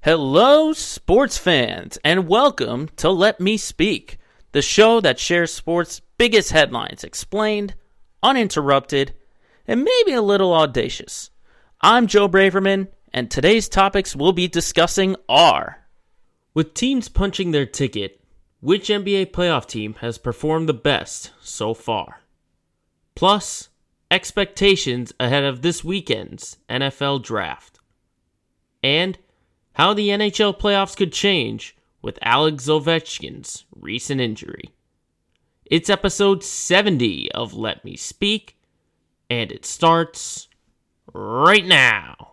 Hello, sports fans, and welcome to Let Me Speak, the show that shares sports' biggest headlines explained, uninterrupted, and maybe a little audacious. I'm Joe Braverman, and today's topics we'll be discussing are: with teams punching their ticket, which NBA playoff team has performed the best so far? Plus, expectations ahead of this weekend's NFL draft. And how the NHL playoffs could change with Alex Ovechkin's recent injury. It's episode 70 of Let Me Speak, and it starts right now.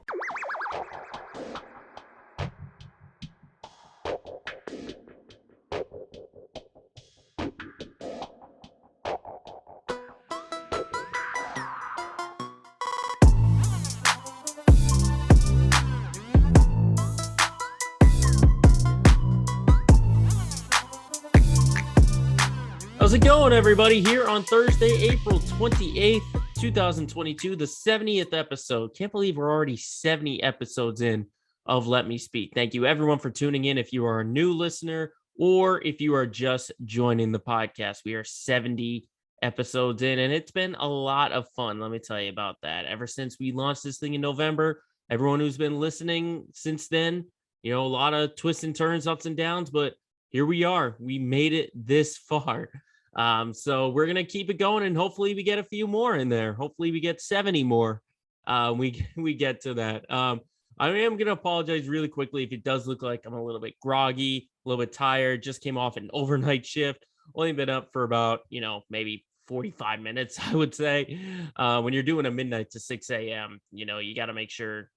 How's it going, everybody? Here on Thursday, April 28th, 2022, the 70th episode. Can't believe we're already 70 episodes in of Let Me Speak. Thank you, everyone, for tuning in. If you are a new listener or if you are just joining the podcast, we are 70 episodes in, and it's been a lot of fun. Let me tell you about that. Ever since we launched this thing in November, everyone who's been listening since then, a lot of twists and turns, ups and downs, but here we are. We made it this far. So we're going to keep it going, and hopefully we get a few more in there. Hopefully we get 70 more. We get to that. I am going to apologize really quickly if it does look like I'm a little bit groggy, a little bit tired. Just came off an overnight shift. Only been up for about, maybe 45 minutes, I would say. When you're doing a midnight to 6 a.m., you got to make sure,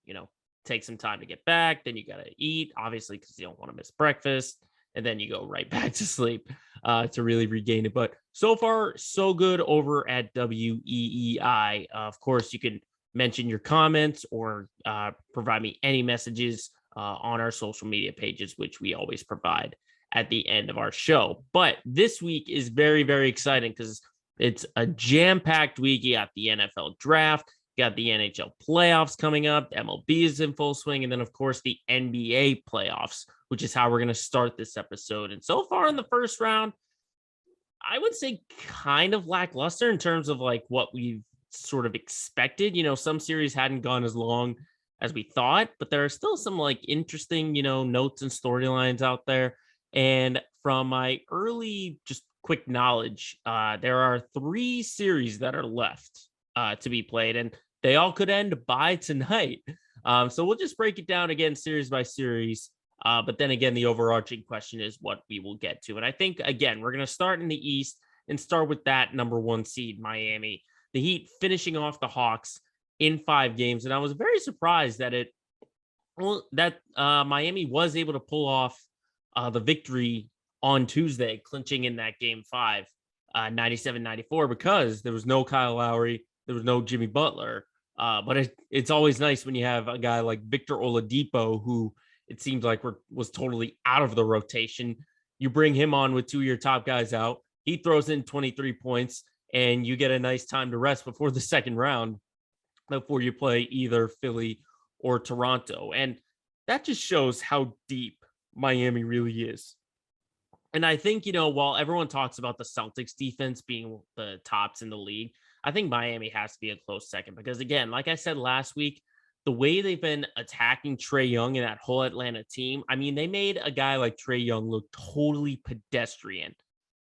take some time to get back. Then you got to eat, obviously, because you don't want to miss breakfast. And then you go right back to sleep to really regain it. But so far, so good over at WEEI. Of course, you can mention your comments or provide me any messages on our social media pages, which we always provide at the end of our show. But this week is very, very exciting because it's a jam-packed week. You got the NFL draft, you got the NHL playoffs coming up, MLB is in full swing, and then, of course, the NBA playoffs, which is how we're going to start this episode. And so far in the first round, I would say kind of lackluster in terms of like what we've sort of expected. Some series hadn't gone as long as we thought, but there are still some like interesting, notes and storylines out there. And from my early, just quick knowledge, there are 3 series that are left to be played, and they all could end by tonight. So we'll just break it down again, series by series. But then again, the overarching question is what we will get to. And I think, again, we're going to start in the East and start with that number 1 seed, Miami. The Heat finishing off the Hawks in 5 games. And I was very surprised that Miami was able to pull off the victory on Tuesday, clinching in that game 5, 97-94, because there was no Kyle Lowry, there was no Jimmy Butler. But it's always nice when you have a guy like Victor Oladipo, who it seems like was totally out of the rotation. You bring him on with 2 of your top guys out. He throws in 23 points, and you get a nice time to rest before the second round, before you play either Philly or Toronto. And that just shows how deep Miami really is. And I think, while everyone talks about the Celtics defense being the tops in the league, I think Miami has to be a close second because, again, like I said last week, the way they've been attacking Trae Young and that whole Atlanta team, I mean, they made a guy like Trae Young look totally pedestrian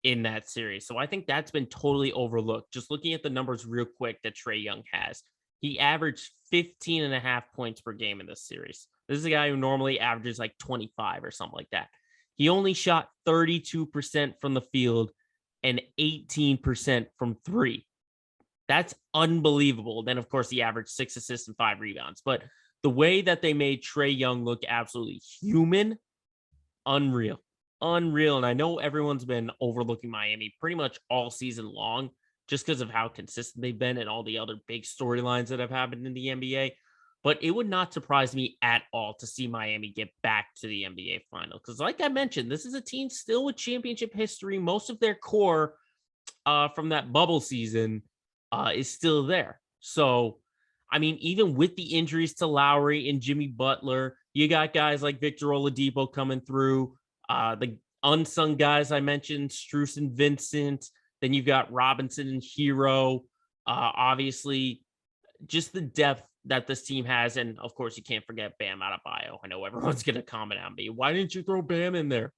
in that series. So I think that's been totally overlooked. Just looking at the numbers real quick that Trae Young has, he averaged 15 and a half points per game in this series. This is a guy who normally averages like 25 or something like that. He only shot 32% from the field and 18% from 3. That's unbelievable. Then, of course, he averaged 6 assists and 5 rebounds. But the way that they made Trae Young look absolutely human, unreal. And I know everyone's been overlooking Miami pretty much all season long just because of how consistent they've been and all the other big storylines that have happened in the NBA. But it would not surprise me at all to see Miami get back to the NBA final. Because like I mentioned, this is a team still with championship history. Most of their core from that bubble season is still there. So I mean, even with the injuries to Lowry and Jimmy Butler, you got guys like Victor Oladipo coming through. The unsung guys I mentioned, Strus and Vincent. Then you've got Robinson and Hero. Obviously, just the depth that this team has. And of course, you can't forget Bam Adebayo. I know everyone's going to comment on me. Why didn't you throw Bam in there?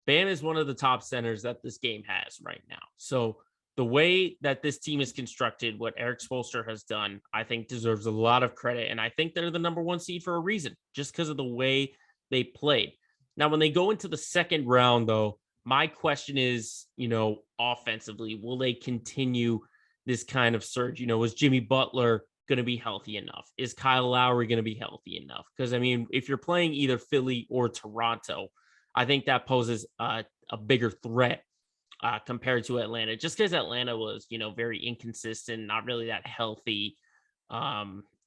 Bam is one of the top centers that this game has right now. So the way that this team is constructed, what Eric Spoelstra has done, I think deserves a lot of credit. And I think they're the number one seed for a reason, just because of the way they played. Now, when they go into the second round, though, my question is, offensively, will they continue this kind of surge? Was Jimmy Butler going to be healthy enough? Is Kyle Lowry going to be healthy enough? Because, I mean, if you're playing either Philly or Toronto, I think that poses a bigger threat compared to Atlanta, just because Atlanta was, very inconsistent, not really that healthy.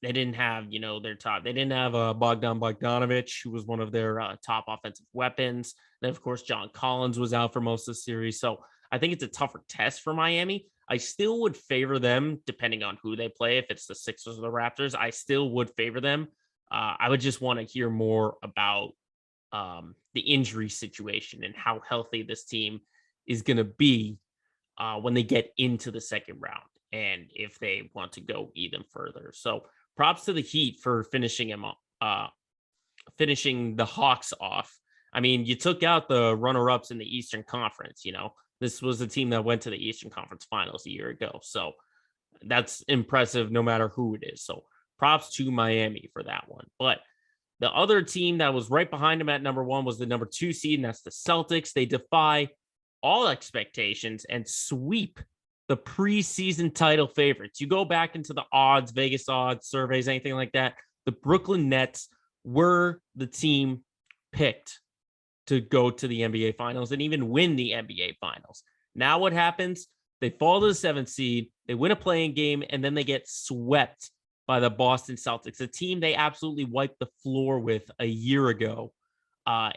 They didn't have, their top. They didn't have Bogdan Bogdanovic, who was one of their top offensive weapons. Then, of course, John Collins was out for most of the series. So I think it's a tougher test for Miami. I still would favor them, depending on who they play. If it's the Sixers or the Raptors, I still would favor them. I would just want to hear more about the injury situation and how healthy this team is going to be when they get into the second round, and if they want to go even further. So props to the Heat for finishing the Hawks off. I mean, you took out the runner-ups in the Eastern Conference. This was a team that went to the Eastern Conference Finals a year ago. So that's impressive no matter who it is. So props to Miami for that one. But the other team that was right behind them at number one was the number 2 seed, and that's the Celtics. They defy all expectations and sweep the preseason title favorites. You go back into the odds, Vegas odds, surveys, anything like that. The Brooklyn Nets were the team picked to go to the NBA Finals and even win the NBA Finals. Now what happens? They fall to the 7th seed, they win a playing game, and then they get swept by the Boston Celtics, a team they absolutely wiped the floor with a year ago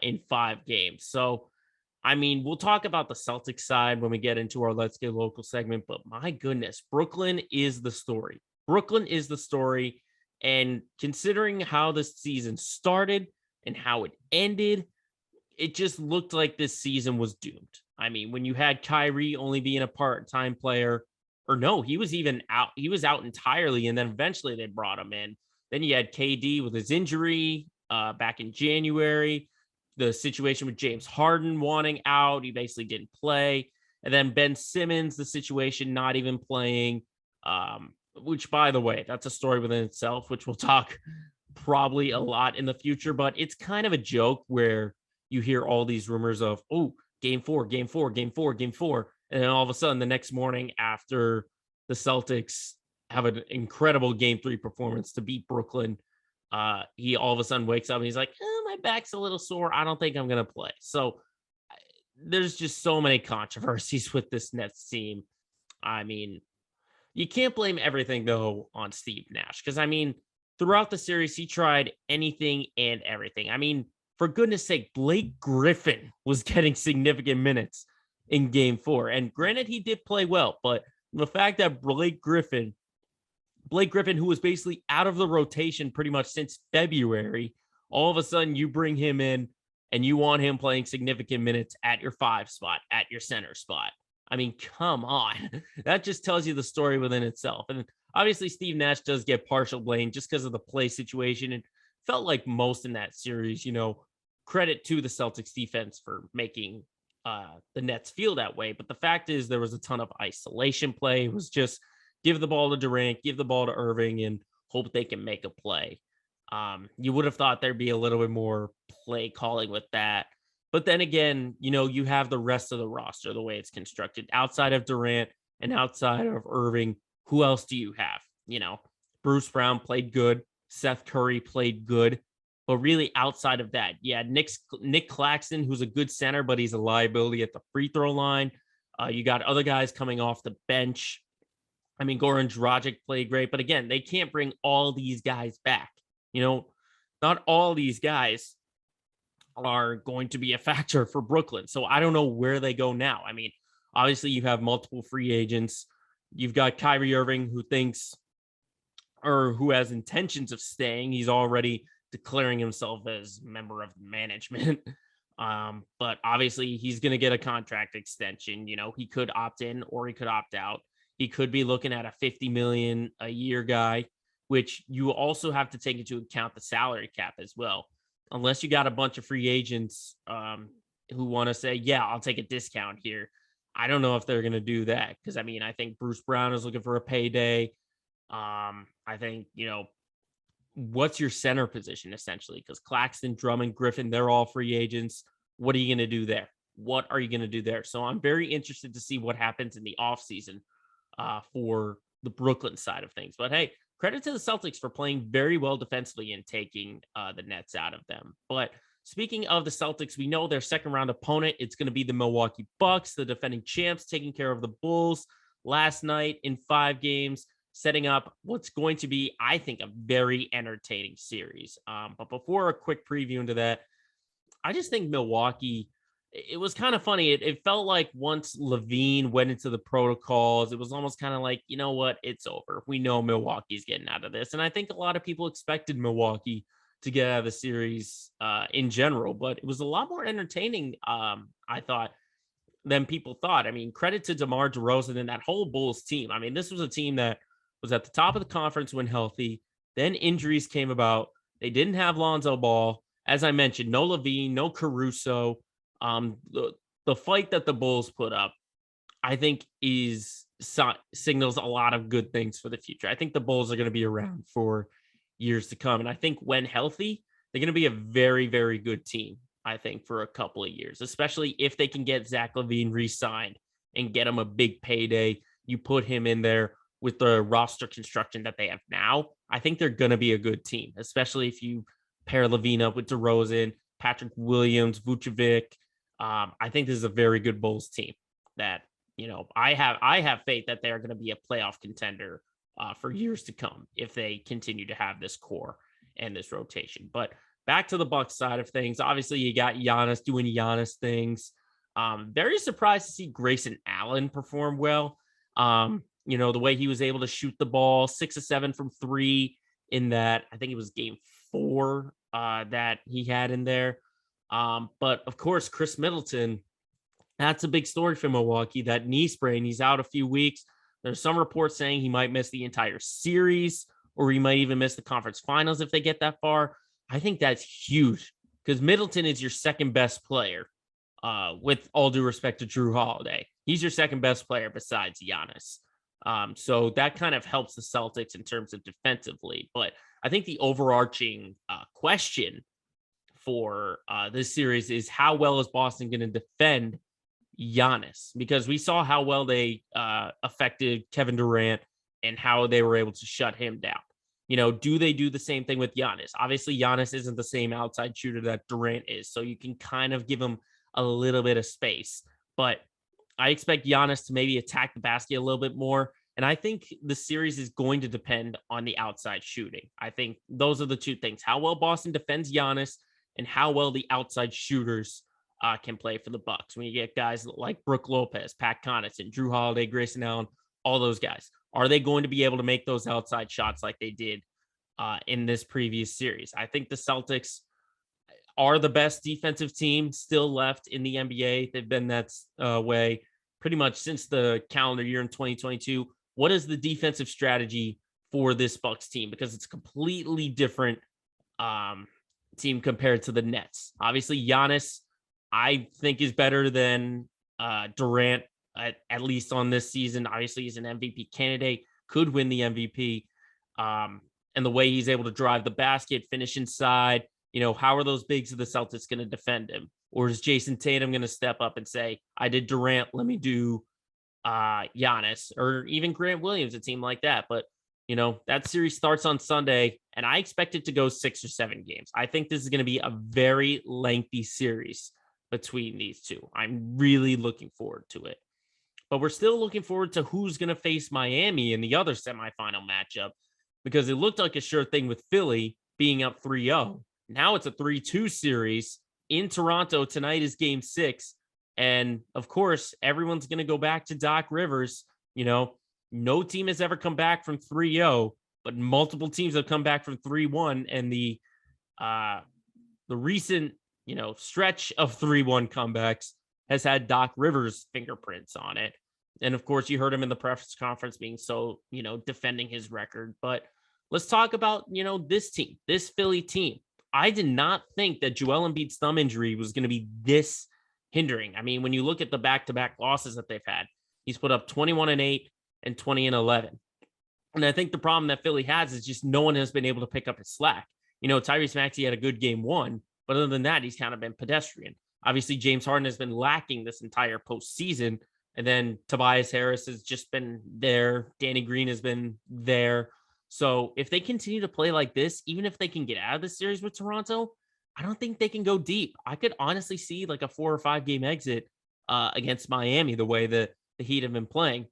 in 5 games. So, I mean, we'll talk about the Celtics side when we get into our Let's Get Local segment, but my goodness, Brooklyn is the story. Brooklyn is the story. And considering how this season started and how it ended, it just looked like this season was doomed. I mean, when you had Kyrie only being a part-time player, or no, he was even out. He was out entirely, and then eventually they brought him in. Then you had KD with his injury back in January. The situation with James Harden wanting out, he basically didn't play. And then Ben Simmons, the situation not even playing, which, by the way, that's a story within itself, which we'll talk probably a lot in the future. But it's kind of a joke where you hear all these rumors of, oh, game 4, game 4, game 4, game 4. And then all of a sudden, the next morning after the Celtics have an incredible game 3 performance to beat Brooklyn, he all of a sudden wakes up and he's like, my back's a little sore. I don't think I'm going to play. So there's just so many controversies with this Nets team. I mean, you can't blame everything, though, on Steve Nash. Because, I mean, throughout the series, he tried anything and everything. I mean, for goodness sake, Blake Griffin was getting significant minutes in game 4. And granted, he did play well. But the fact that Blake Griffin, who was basically out of the rotation pretty much since February, all of a sudden you bring him in and you want him playing significant minutes at your 5 spot, at your center spot. I mean, come on. That just tells you the story within itself. And obviously Steve Nash does get partial blame just because of the play situation. And felt like most in that series, credit to the Celtics defense for making the Nets feel that way. But the fact is there was a ton of isolation play. It was just give the ball to Durant, give the ball to Irving, and hope they can make a play. You would have thought there'd be a little bit more play calling with that. But then again, you have the rest of the roster, the way it's constructed. Outside of Durant and outside of Irving, who else do you have? Bruce Brown played good. Seth Curry played good. But really outside of that, Nick Claxton, who's a good center, but he's a liability at the free throw line. You got other guys coming off the bench. I mean, Goran Dragic played great. But again, they can't bring all these guys back. Not all these guys are going to be a factor for Brooklyn. So I don't know where they go now. I mean, obviously you have multiple free agents. You've got Kyrie Irving, who thinks or who has intentions of staying. He's already declaring himself as member of management. But obviously he's going to get a contract extension. You know, he could opt in or he could opt out. He could be looking at a 50 million a year guy, which you also have to take into account the salary cap as well. Unless you got a bunch of free agents who want to say, yeah, I'll take a discount here. I don't know if they're going to do that because I mean, I think Bruce Brown is looking for a payday. I think, you know, what's your center position essentially? Because Claxton, Drummond, Griffin, they're all free agents. What are you going to do there? What are you going to do there? So I'm very interested to see what happens in the offseason for the Brooklyn side of things. But hey, credit to the Celtics for playing very well defensively and taking the Nets out of them. But speaking of the Celtics, we know their second round opponent, it's going to be the Milwaukee Bucks, the defending champs, taking care of the Bulls last night in 5 games, setting up what's going to be, I think, a very entertaining series. But before a quick preview into that, I just think Milwaukee, it was kind of funny. It felt like once Levine went into the protocols, it was almost kind of like, you know what, it's over. We know Milwaukee's getting out of this. And I think a lot of people expected Milwaukee to get out of the series in general, but it was a lot more entertaining, I thought, than people thought. I mean, credit to DeMar DeRozan and that whole Bulls team. I mean, this was a team that was at the top of the conference when healthy. Then injuries came about. They didn't have Lonzo Ball. As I mentioned, no Levine, no Caruso. The fight that the Bulls put up, I think, signals a lot of good things for the future. I think the Bulls are going to be around for years to come. And I think when healthy, they're going to be a very, very good team, I think, for a couple of years, especially if they can get Zach LaVine re-signed and get him a big payday. You put him in there with the roster construction that they have now. I think they're going to be a good team, especially if you pair LaVine up with DeRozan, Patrick Williams, Vucevic. I think this is a very good Bulls team that, you know, I have faith that they're going to be a playoff contender for years to come if they continue to have this core and this rotation. But back to the Bucks side of things, obviously you got Giannis doing Giannis things. Very surprised to see Grayson Allen perform well. You know, the way he was able to shoot the ball 6 of 7 from 3 in that, I think it was game 4 that he had in there. But of course, Chris Middleton, that's a big story for Milwaukee. That knee sprain, he's out a few weeks. There's some reports saying he might miss the entire series, or he might even miss the conference finals if they get that far. I think that's huge because Middleton is your second best player, with all due respect to Drew Holiday. He's your second best player besides Giannis. So that kind of helps the Celtics in terms of defensively. But I think the overarching question for this series is how well is Boston going to defend Giannis? Because we saw how well they affected Kevin Durant and how they were able to shut him down. You know, do they do the same thing with Giannis? Obviously, Giannis isn't the same outside shooter that Durant is, so you can kind of give him a little bit of space. But I expect Giannis to maybe attack the basket a little bit more. And I think the series is going to depend on the outside shooting. I think those are the two things: how well Boston defends Giannis and how well the outside shooters can play for the Bucks. When you get guys like Brook Lopez, Pat Connaughton, Drew Holiday, Grayson Allen, all those guys, are they going to be able to make those outside shots like they did in this previous series? I think the Celtics are the best defensive team still left in the NBA. They've been that way pretty much since the calendar year in 2022. What is the defensive strategy for this Bucks team? Because it's a completely different team compared to the Nets. Obviously, Giannis, I think, is better than Durant, at least on this season. Obviously, he's an MVP candidate, could win the MVP. And the way he's able to drive the basket, finish inside, you know, how are those bigs of the Celtics going to defend him? Or is Jason Tatum going to step up and say, I did Durant, let me do Giannis, or even Grant Williams, a team like that? But, you know, that series starts on Sunday, and I expect it to go 6 or 7 games. I think this is going to be a very lengthy series between these two. I'm really looking forward to it. But we're still looking forward to who's going to face Miami in the other semifinal matchup, because it looked like a sure thing with Philly being up 3-0. Now it's a 3-2 series in Toronto. Tonight is game 6. And of course, everyone's going to go back to Doc Rivers. You know, no team has ever come back from 3-0 but multiple teams have come back from 3-1, and the recent, stretch of 3-1 comebacks has had Doc Rivers' fingerprints on it. And of course, you heard him in the press conference being so, defending his record. But let's talk about, this team, this Philly team. I did not think that Joel Embiid's thumb injury was going to be this hindering. I mean, when you look at the back-to-back losses that they've had, he's put up 21-8 and 20-11. And I think the problem that Philly has is just no one has been able to pick up his slack. Tyrese Maxey had a good game one, but other than that, he's kind of been pedestrian. Obviously, James Harden has been lacking this entire postseason. And then Tobias Harris has just been there. Danny Green has been there. So if they continue to play like this, even if they can get out of the series with Toronto, I don't think they can go deep. I could honestly see like a 4 or 5 game exit against Miami, the way that the Heat have been playing.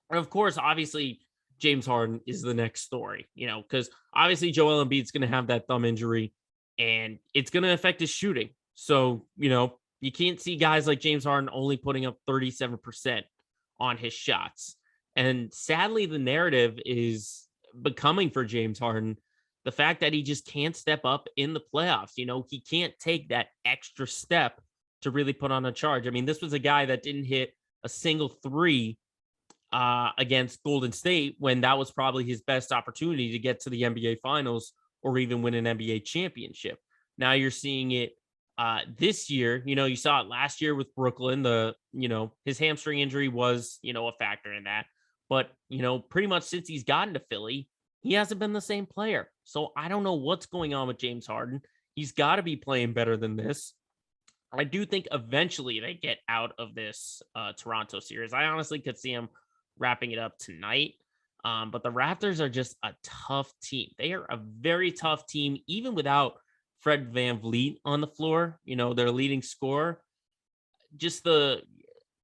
And of course, obviously, James Harden is the next story, because obviously Joel Embiid's going to have that thumb injury and it's going to affect his shooting. So, you can't see guys like James Harden only putting up 37% on his shots. And sadly, the narrative is becoming for James Harden the fact that he just can't step up in the playoffs. He can't take that extra step to really put on a charge. I mean, this was a guy that didn't hit a single three against Golden State when that was probably his best opportunity to get to the NBA Finals or even win an NBA championship. Now you're seeing it this year. You saw it last year with Brooklyn. His hamstring injury was, a factor in that. But, pretty much since he's gotten to Philly, he hasn't been the same player. So I don't know what's going on with James Harden. He's got to be playing better than this. I do think eventually they get out of this Toronto series. I honestly could see him wrapping it up tonight. But the Raptors are just a tough team. They are a very tough team, even without Fred VanVleet on the floor, their leading scorer. Just there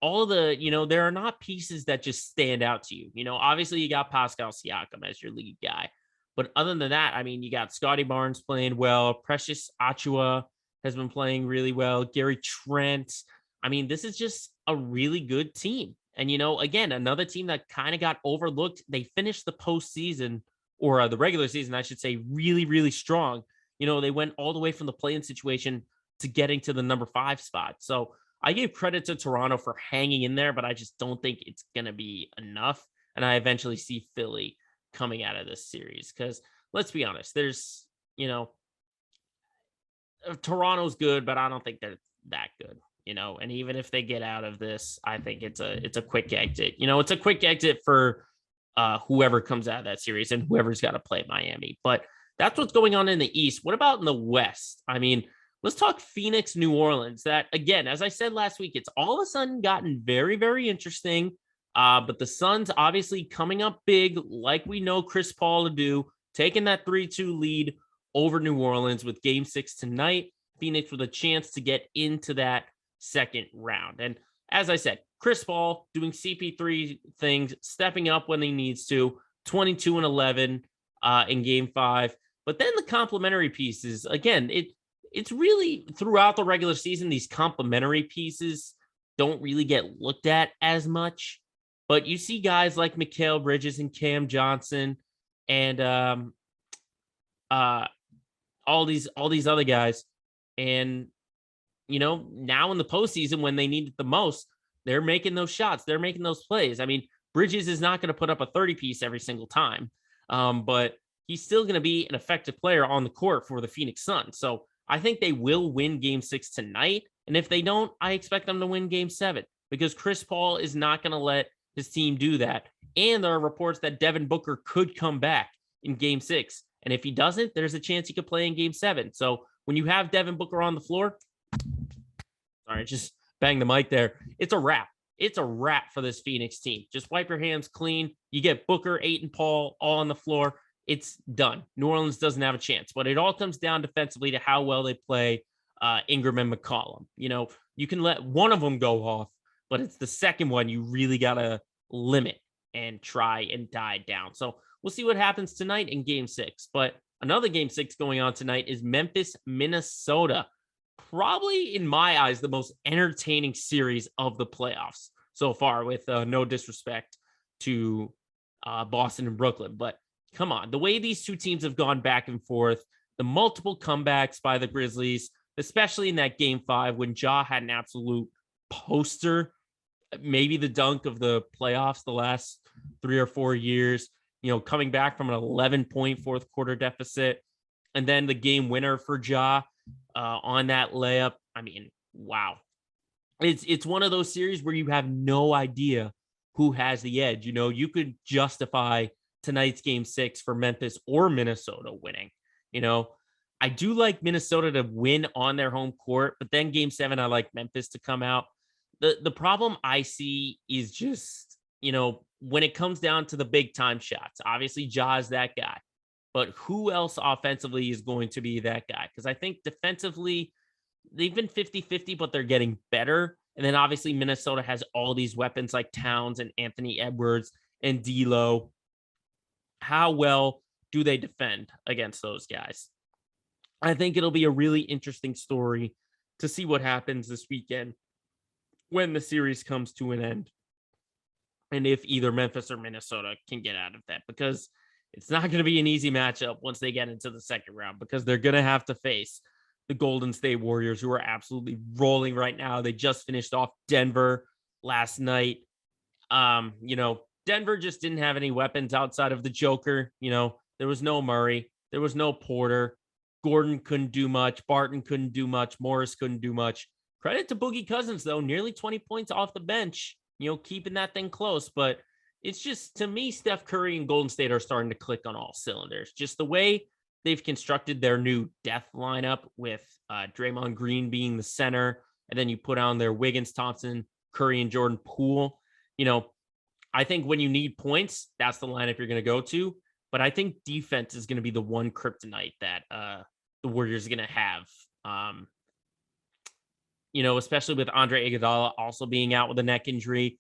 are not pieces that just stand out to you. Obviously you got Pascal Siakam as your lead guy. But other than that, I mean, you got Scotty Barnes playing well. Precious Achiuwa has been playing really well. Gary Trent. I mean, this is just a really good team. And, again, another team that kind of got overlooked. They finished the postseason, or the regular season, I should say, really, really strong. They went all the way from the play-in situation to getting to the number 5 spot. So I give credit to Toronto for hanging in there, but I just don't think it's going to be enough. And I eventually see Philly coming out of this series because let's be honest, there's, Toronto's good, but I don't think they're that good. And even if they get out of this, I think it's a quick exit. It's a quick exit for whoever comes out of that series and whoever's got to play Miami. But that's what's going on in the East. What about in the West? I mean, let's talk Phoenix, New Orleans. That, again, as I said last week, it's all of a sudden gotten very, very interesting. But the Suns obviously coming up big, like we know Chris Paul to do, taking that 3-2 lead over New Orleans with Game 6 tonight. Phoenix with a chance to get into that second round. And as I said, Chris Paul doing CP3 things, stepping up when he needs to, 22-11 in Game 5. But then the complementary pieces, again, it's really throughout the regular season, these complementary pieces don't really get looked at as much. But you see guys like Mikal Bridges and Cam Johnson and all these other guys. And, now in the postseason when they need it the most, they're making those shots. They're making those plays. I mean, Bridges is not going to put up a 30-piece every single time, but he's still going to be an effective player on the court for the Phoenix Suns. So I think they will win Game 6 tonight. And if they don't, I expect them to win Game 7 because Chris Paul is not going to let his team do that. And there are reports that Devin Booker could come back in Game 6. And if he doesn't, there's a chance he could play in Game 7. So when you have Devin Booker on the floor, sorry, just bang the mic there. It's a wrap. It's a wrap for this Phoenix team. Just wipe your hands clean. You get Booker, Ayton, Paul all on the floor. It's done. New Orleans doesn't have a chance. But it all comes down defensively to how well they play Ingram and McCollum. You can let one of them go off, but it's the second one you really got to limit and try and die down. So we'll see what happens tonight in Game 6. But another Game 6 going on tonight is Memphis, Minnesota. Probably, in my eyes, the most entertaining series of the playoffs so far, with no disrespect to Boston and Brooklyn. But come on, the way these two teams have gone back and forth, the multiple comebacks by the Grizzlies, especially in that game 5 when Ja had an absolute poster, maybe the dunk of the playoffs the last 3 or 4 years, coming back from an 11-point fourth quarter deficit. And then the game winner for Ja on that layup. I mean, wow. It's one of those series where you have no idea who has the edge. You could justify tonight's game 6 for Memphis or Minnesota winning. I do like Minnesota to win on their home court, but then game 7, I like Memphis to come out. The problem I see is just, when it comes down to the big time shots, obviously Ja is that guy, but who else offensively is going to be that guy? Because I think defensively, they've been 50-50, but they're getting better. And then obviously Minnesota has all these weapons like Towns and Anthony Edwards and D'Lo. How well do they defend against those guys? I think it'll be a really interesting story to see what happens this weekend when the series comes to an end. And if either Memphis or Minnesota can get out of that, because it's not going to be an easy matchup once they get into the second round, because they're going to have to face the Golden State Warriors, who are absolutely rolling right now. They just finished off Denver last night. Denver just didn't have any weapons outside of the Joker. There was no Murray. There was no Porter. Gordon couldn't do much. Barton couldn't do much. Morris couldn't do much. Credit to Boogie Cousins, though, nearly 20 points off the bench, keeping that thing close. But it's just, to me, Steph Curry and Golden State are starting to click on all cylinders. Just the way they've constructed their new death lineup with Draymond Green being the center, and then you put on their Wiggins, Thompson, Curry, and Jordan Poole. I think when you need points, that's the lineup you're going to go to. But I think defense is going to be the one kryptonite that the Warriors are going to have. Especially with Andre Iguodala also being out with a neck injury.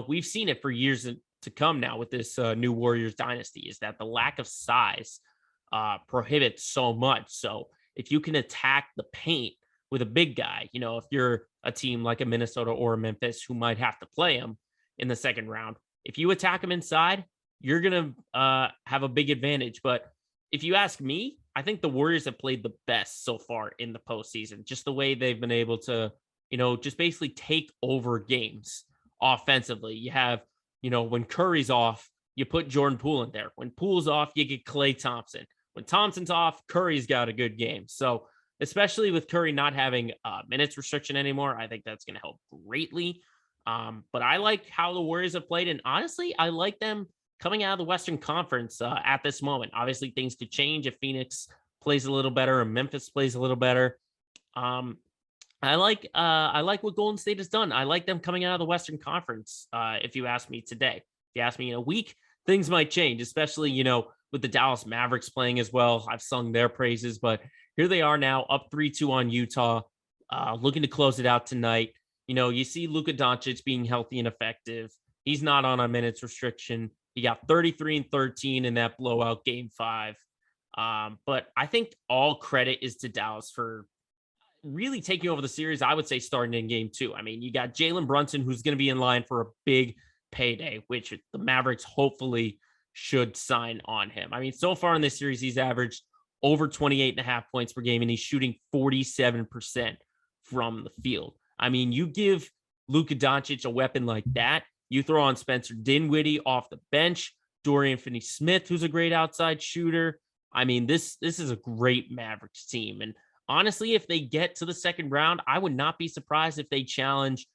We've seen it for years to come now with this new Warriors dynasty, is that the lack of size prohibits so much. So if you can attack the paint with a big guy, if you're a team like a Minnesota or a Memphis who might have to play him in the second round, if you attack him inside, you're going to have a big advantage. But if you ask me, I think the Warriors have played the best so far in the postseason, just the way they've been able to, just basically take over games offensively. You have, when Curry's off, you put Jordan Poole in there. When Poole's off, you get Klay Thompson. When Thompson's off, Curry's got a good game. So especially with Curry not having minutes restriction anymore, I think that's going to help greatly. But I like how the Warriors have played. And honestly, I like them coming out of the Western Conference at this moment. Obviously, things could change if Phoenix plays a little better and Memphis plays a little better. I like what Golden State has done. I like them coming out of the Western Conference. If you ask me today, if you ask me in a week, things might change, especially, with the Dallas Mavericks playing as well. I've sung their praises, but here they are now up 3-2 on Utah, looking to close it out tonight. You see Luka Doncic being healthy and effective. He's not on a minutes restriction. He got 33 and 13 in that blowout game 5. But I think all credit is to Dallas for really taking over the series. I would say starting in game 2. I mean, you got Jalen Brunson, who's going to be in line for a big payday, which the Mavericks hopefully should sign on him. I mean, so far in this series, he's averaged over 28.5 points per game, and he's shooting 47% from the field. I mean, you give Luka Doncic a weapon like that, you throw on Spencer Dinwiddie off the bench, Dorian Finney-Smith, who's a great outside shooter. I mean, this is a great Mavericks team. And honestly, if they get to the second round, I would not be surprised if they challenge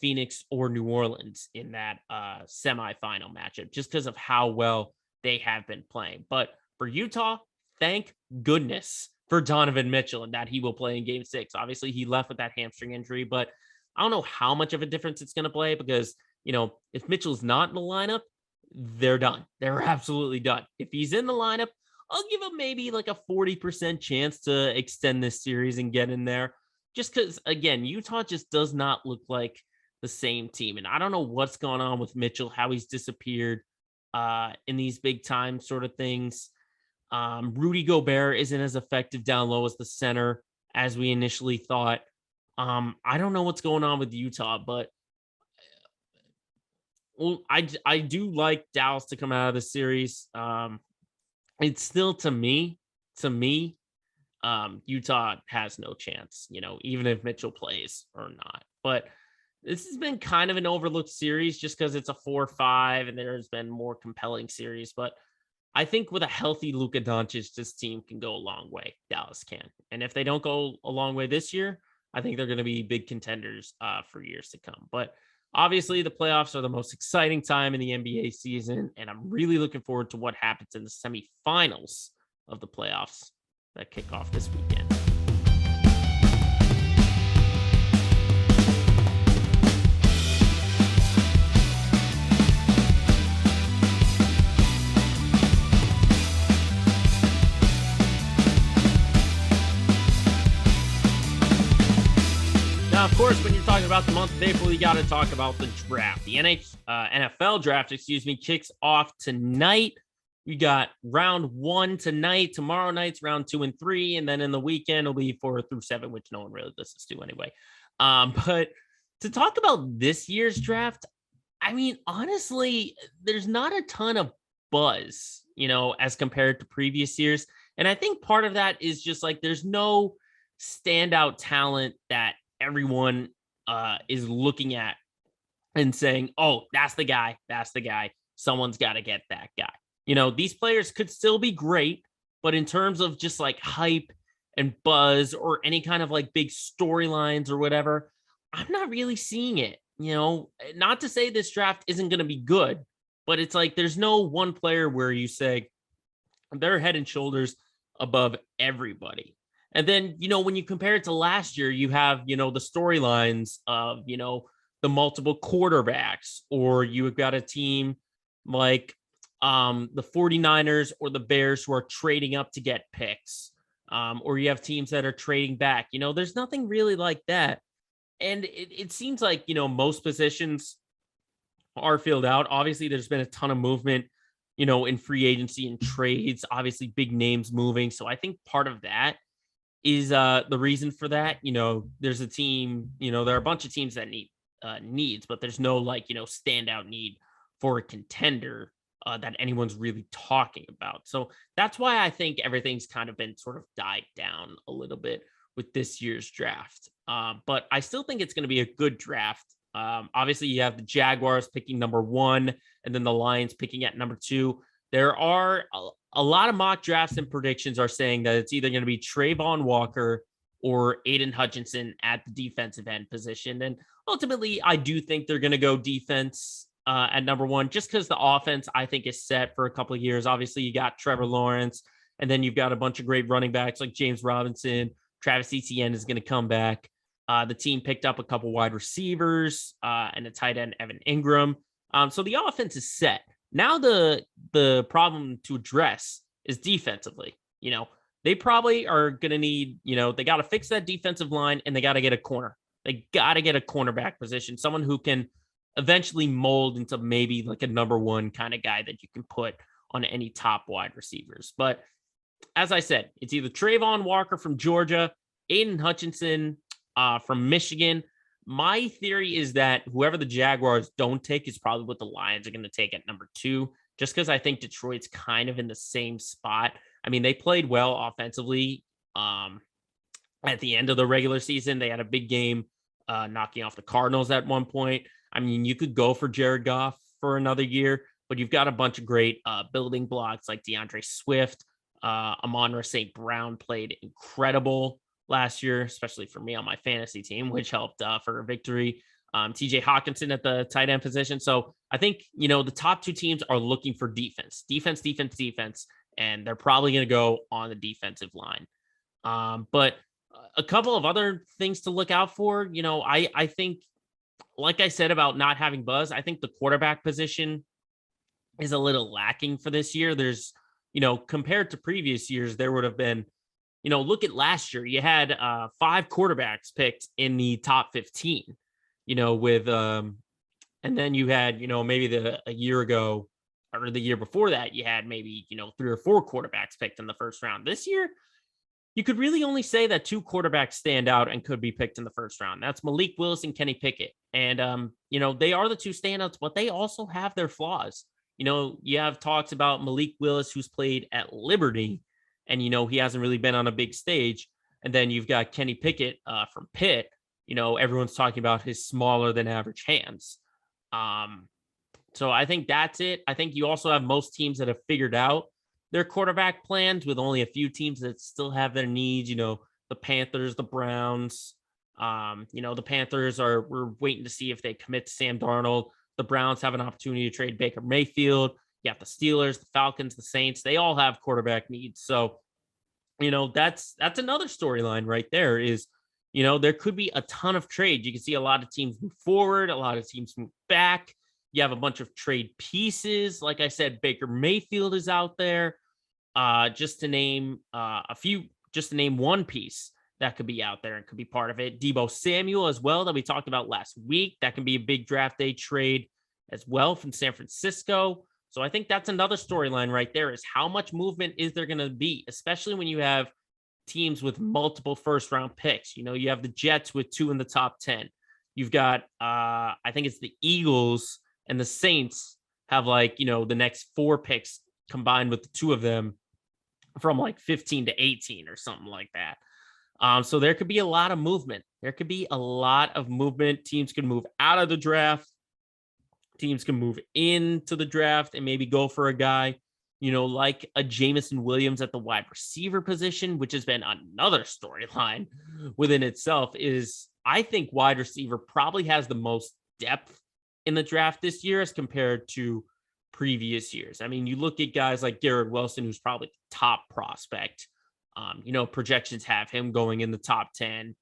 Phoenix or New Orleans in that semifinal matchup, just because of how well they have been playing. But for Utah, thank goodness for Donovan Mitchell and that he will play in game 6. Obviously, he left with that hamstring injury, but I don't know how much of a difference it's going to play because, if Mitchell's not in the lineup, they're done. They're absolutely done. If he's in the lineup, I'll give him maybe like a 40% chance to extend this series and get in there. Just because, again, Utah just does not look like the same team. And I don't know what's going on with Mitchell, how he's disappeared in these big time sort of things. Rudy Gobert isn't as effective down low as the center as we initially thought. I don't know what's going on with Utah, but I do like Dallas to come out of the series. it's still to me, Utah has no chance, even if Mitchell plays or not. But this has been kind of an overlooked series just because it's a 4-5 and there's been more compelling series. But I think with a healthy Luka Doncic, this team can go a long way. Dallas can. And if they don't go a long way this year, I think they're going to be big contenders for years to come. But obviously, the playoffs are the most exciting time in the NBA season. And I'm really looking forward to what happens in the semifinals of the playoffs that kick off this weekend. Now, of course, when you're talking about the month of April, you got to talk about the draft. The NFL draft, kicks off tonight. We got round 1 tonight. Tomorrow night's round 2 and 3. And then in the weekend, it'll be 4 through 7, which no one really listens to anyway. But to talk about this year's draft, I mean, honestly, there's not a ton of buzz, as compared to previous years. And I think part of that is just like there's no standout talent that everyone is looking at and saying, oh, that's the guy. That's the guy. Someone's got to get that guy. These players could still be great, but in terms of just like hype and buzz or any kind of like big storylines or whatever, I'm not really seeing it. Not to say this draft isn't going to be good, but it's like there's no one player where you say they're head and shoulders above everybody. And then, when you compare it to last year, you have, the storylines of, the multiple quarterbacks, or you've got a team like the 49ers or the Bears who are trading up to get picks, or you have teams that are trading back. There's nothing really like that. And it seems like, most positions are filled out. Obviously, there's been a ton of movement, in free agency and trades, obviously big names moving. So I think part of that is the reason for that. There's a team, there are a bunch of teams that need needs, but there's no like, standout need for a contender that anyone's really talking about. So that's why I think everything's kind of been sort of died down a little bit with this year's draft. But I still think it's going to be a good draft. Obviously, you have the Jaguars picking number 1 and then the Lions picking at number 2. There are a lot of mock drafts and predictions are saying that it's either going to be Trayvon Walker or Aiden Hutchinson at the defensive end position. And ultimately, I do think they're going to go defense at number 1, just because the offense, I think, is set for a couple of years. Obviously, you got Trevor Lawrence, and then you've got a bunch of great running backs like James Robinson. Travis Etienne is going to come back. The team picked up a couple wide receivers and a tight end, Evan Ingram. So the offense is set. Now the problem to address is defensively. They probably are going to need, they got to fix that defensive line and they got to get a corner. They got to get a cornerback position, someone who can eventually mold into maybe like a number 1 kind of guy that you can put on any top wide receivers. But as I said, it's either Trayvon Walker from Georgia, Aiden Hutchinson from Michigan. My theory is that whoever the Jaguars don't take is probably what the Lions are going to take at number 2, just because I think Detroit's kind of in the same spot. I mean, they played well offensively at the end of the regular season. They had a big game knocking off the Cardinals at one point. I mean, you could go for Jared Goff for another year, but you've got a bunch of great building blocks like DeAndre Swift. Amon-Ra St. Brown played incredible last year, especially for me on my fantasy team, which helped for a victory. TJ Hawkinson at the tight end position. So I think, the top 2 teams are looking for defense, and they're probably going to go on the defensive line. But a couple of other things to look out for, I think, like I said about not having buzz, I think the quarterback position is a little lacking for this year. There's, compared to previous years, there would have been, look at last year. You had 5 quarterbacks picked in the top 15, with and then you had, maybe a year ago or the year before that, you had maybe, 3 or 4 quarterbacks picked in the first round. This year, you could really only say that 2 quarterbacks stand out and could be picked in the first round. That's Malik Willis and Kenny Pickett. And, they are the 2 standouts, but they also have their flaws. You have talks about Malik Willis, who's played at Liberty, and, he hasn't really been on a big stage. And then you've got Kenny Pickett from Pitt. Everyone's talking about his smaller than average hands. So I think that's it. I think you also have most teams that have figured out their quarterback plans, with only a few teams that still have their needs. The Panthers, the Browns. The Panthers we're waiting to see if they commit to Sam Darnold. The Browns have an opportunity to trade Baker Mayfield. You got the Steelers, the Falcons, the Saints. They all have quarterback needs. So, that's another storyline right there is, there could be a ton of trades. You can see a lot of teams move forward, a lot of teams move back. You have a bunch of trade pieces. Like I said, Baker Mayfield is out there. Just to name one piece that could be out there and could be part of it. Deebo Samuel as well, that we talked about last week. That can be a big draft day trade as well from San Francisco. So I think that's another storyline right there, is how much movement is there going to be, especially when you have teams with multiple first round picks. You have the Jets with 2 in the top 10. You've got, I think it's the Eagles and the Saints have the next 4 picks combined with the 2 of them from 15 to 18 or something like that. So there could be a lot of movement. Teams can move out of the draft. Teams can move into the draft and maybe go for a guy, like a Jameson Williams at the wide receiver position, which has been another storyline within itself. Is I think wide receiver probably has the most depth in the draft this year as compared to previous years. I mean, you look at guys like Garrett Wilson, who's probably the top prospect. Projections have him going in the top 10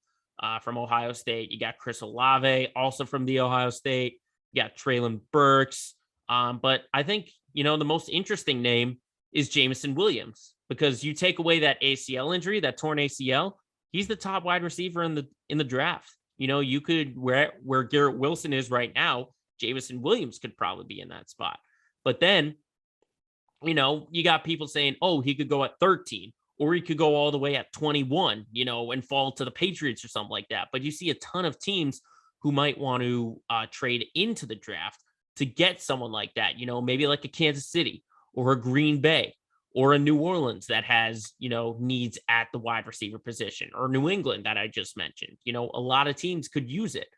from Ohio State. You got Chris Olave, also from the Ohio State. You got Treylon Burks. But I think, the most interesting name is Jameson Williams, because you take away that ACL injury, that torn ACL, he's the top wide receiver in the draft. You could, where Garrett Wilson is right now, Jameson Williams could probably be in that spot. But then, you got people saying, oh, he could go at 13. Or he could go all the way at 21, and fall to the Patriots or something like that. But you see a ton of teams who might want to trade into the draft to get someone like that, maybe like a Kansas City or a Green Bay or a New Orleans that has, needs at the wide receiver position, or New England that I just mentioned. A lot of teams could use it.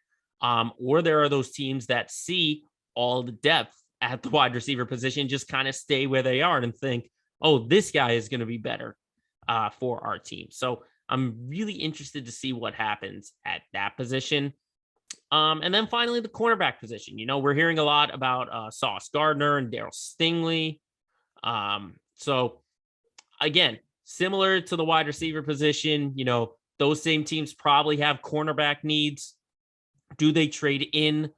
Or there are those teams that see all the depth at the wide receiver position, just kind of stay where they are and think, oh, this guy is going to be better for our team. So I'm really interested to see what happens at that position. And then finally, the cornerback position. We're hearing a lot about Sauce Gardner and Darryl Stingley. So again, similar to the wide receiver position, those same teams probably have cornerback needs. Do they trade in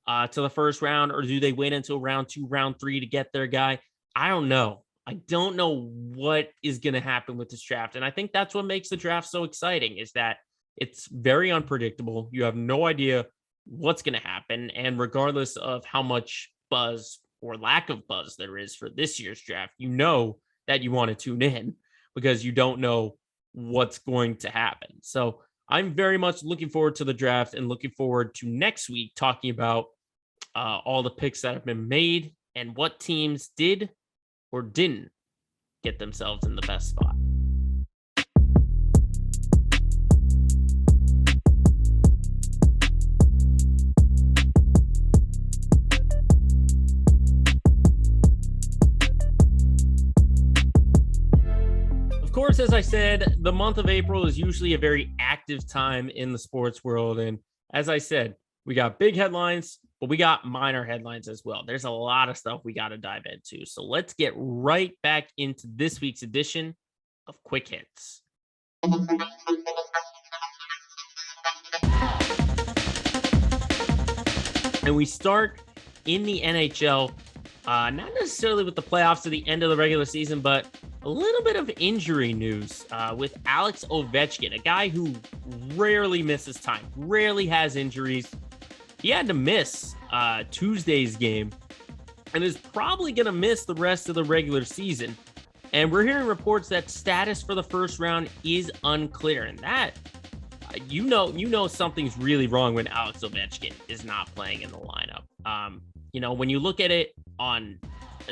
to the first round, or do they wait until round 2, round 3 to get their guy? I don't know. I don't know what is going to happen with this draft. And I think that's what makes the draft so exciting, is that it's very unpredictable. You have no idea what's going to happen. And regardless of how much buzz or lack of buzz there is for this year's draft, that you want to tune in, because you don't know what's going to happen. So I'm very much looking forward to the draft, and looking forward to next week talking about all the picks that have been made and what teams did or didn't get themselves in the best spot. Of course, as I said, the month of April is usually a very active time in the sports world. And as I said, we got big headlines, but we got minor headlines as well. There's a lot of stuff we got to dive into. So let's get right back into this week's edition of Quick Hits. And we start in the NHL, not necessarily with the playoffs to the end of the regular season, but a little bit of injury news with Alex Ovechkin, a guy who rarely misses time, rarely has injuries. He had to miss Tuesday's game and is probably going to miss the rest of the regular season. And we're hearing reports that status for the first round is unclear. And that, you know something's really wrong when Alex Ovechkin is not playing in the lineup. When you look at it on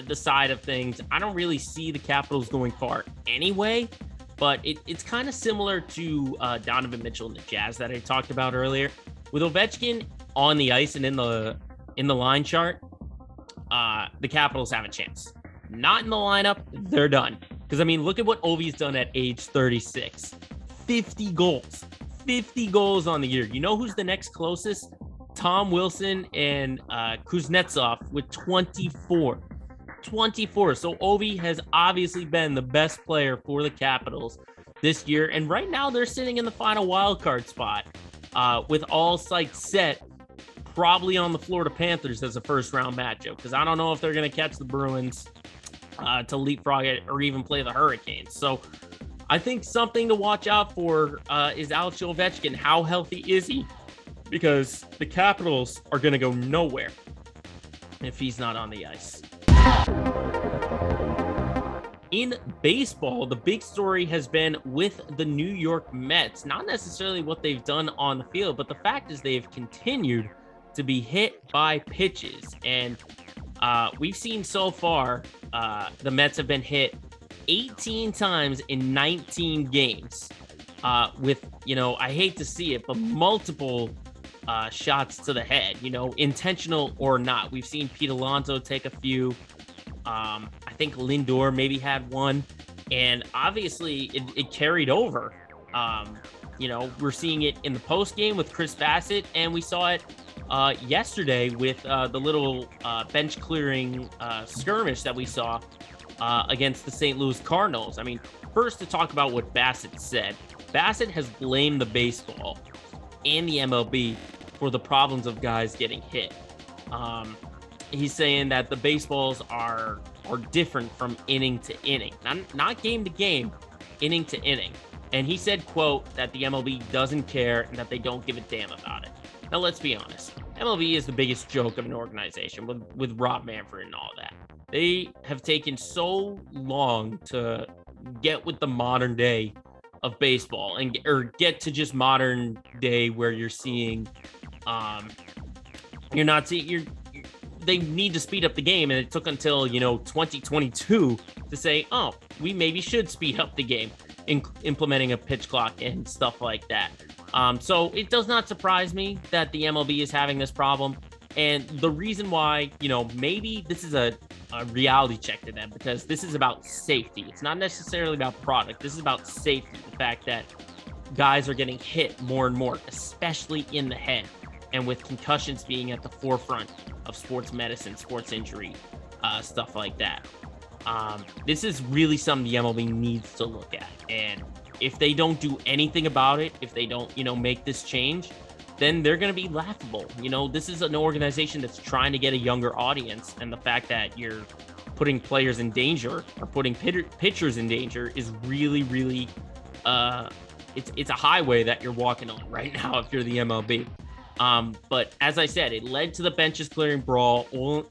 the side of things, I don't really see the Capitals going far anyway. But it's kind of similar to Donovan Mitchell and the Jazz that I talked about earlier. With Ovechkin on the ice and in the line chart, the Capitals have a chance. Not in the lineup, they're done. Because, I mean, look at what Ovi's done at age 36. 50 goals. 50 goals on the year. You know who's the next closest? Tom Wilson and Kuznetsov with 24. 24. So Ovi has obviously been the best player for the Capitals this year. And right now they're sitting in the final wild card spot with all sights set, probably on the Florida Panthers as a first round matchup. Because I don't know if they're going to catch the Bruins to leapfrog it or even play the Hurricanes. So I think something to watch out for is Alex Ovechkin. How healthy is he? Because the Capitals are going to go nowhere if he's not on the ice. In baseball, the big story has been with the New York Mets. Not necessarily what they've done on the field, but the fact is they've continued to be hit by pitches. And we've seen so far, the Mets have been hit 18 times in 19 games with, I hate to see it, but multiple shots to the head, intentional or not. We've seen Pete Alonso take a few. I think Lindor maybe had one, and obviously it carried over. We're seeing it in the post game with Chris Bassett, and we saw it yesterday with the little bench clearing skirmish that we saw against the St. Louis Cardinals. I mean, first to talk about what Bassett said. Bassett has blamed the baseball and the MLB for the problems of guys getting hit. He's saying that the baseballs are different from inning to inning, not game to game, inning to inning. And he said, quote, that the MLB doesn't care and that they don't give a damn about it. Now, let's be honest. MLB is the biggest joke of an organization with Rob Manfred and all that. They have taken so long to get with the modern day of baseball or get to just modern day where you're seeing, they need to speed up the game, and it took until 2022 to say, oh, we maybe should speed up the game, implementing a pitch clock and stuff like that. So it does not surprise me that the MLB is having this problem, and the reason why, maybe this is a reality check to them, because this is about safety. It's not necessarily about product. This is about safety. The fact that guys are getting hit more and more, especially in the head. And with concussions being at the forefront of sports medicine, sports injury, stuff like that. This is really something the MLB needs to look at. And if they don't do anything about it, if they don't, make this change, then they're going to be laughable. This is an organization that's trying to get a younger audience. And the fact that you're putting players in danger or putting pitchers in danger is really, really, it's a highway that you're walking on right now if you're the MLB. But as I said, it led to the benches clearing brawl.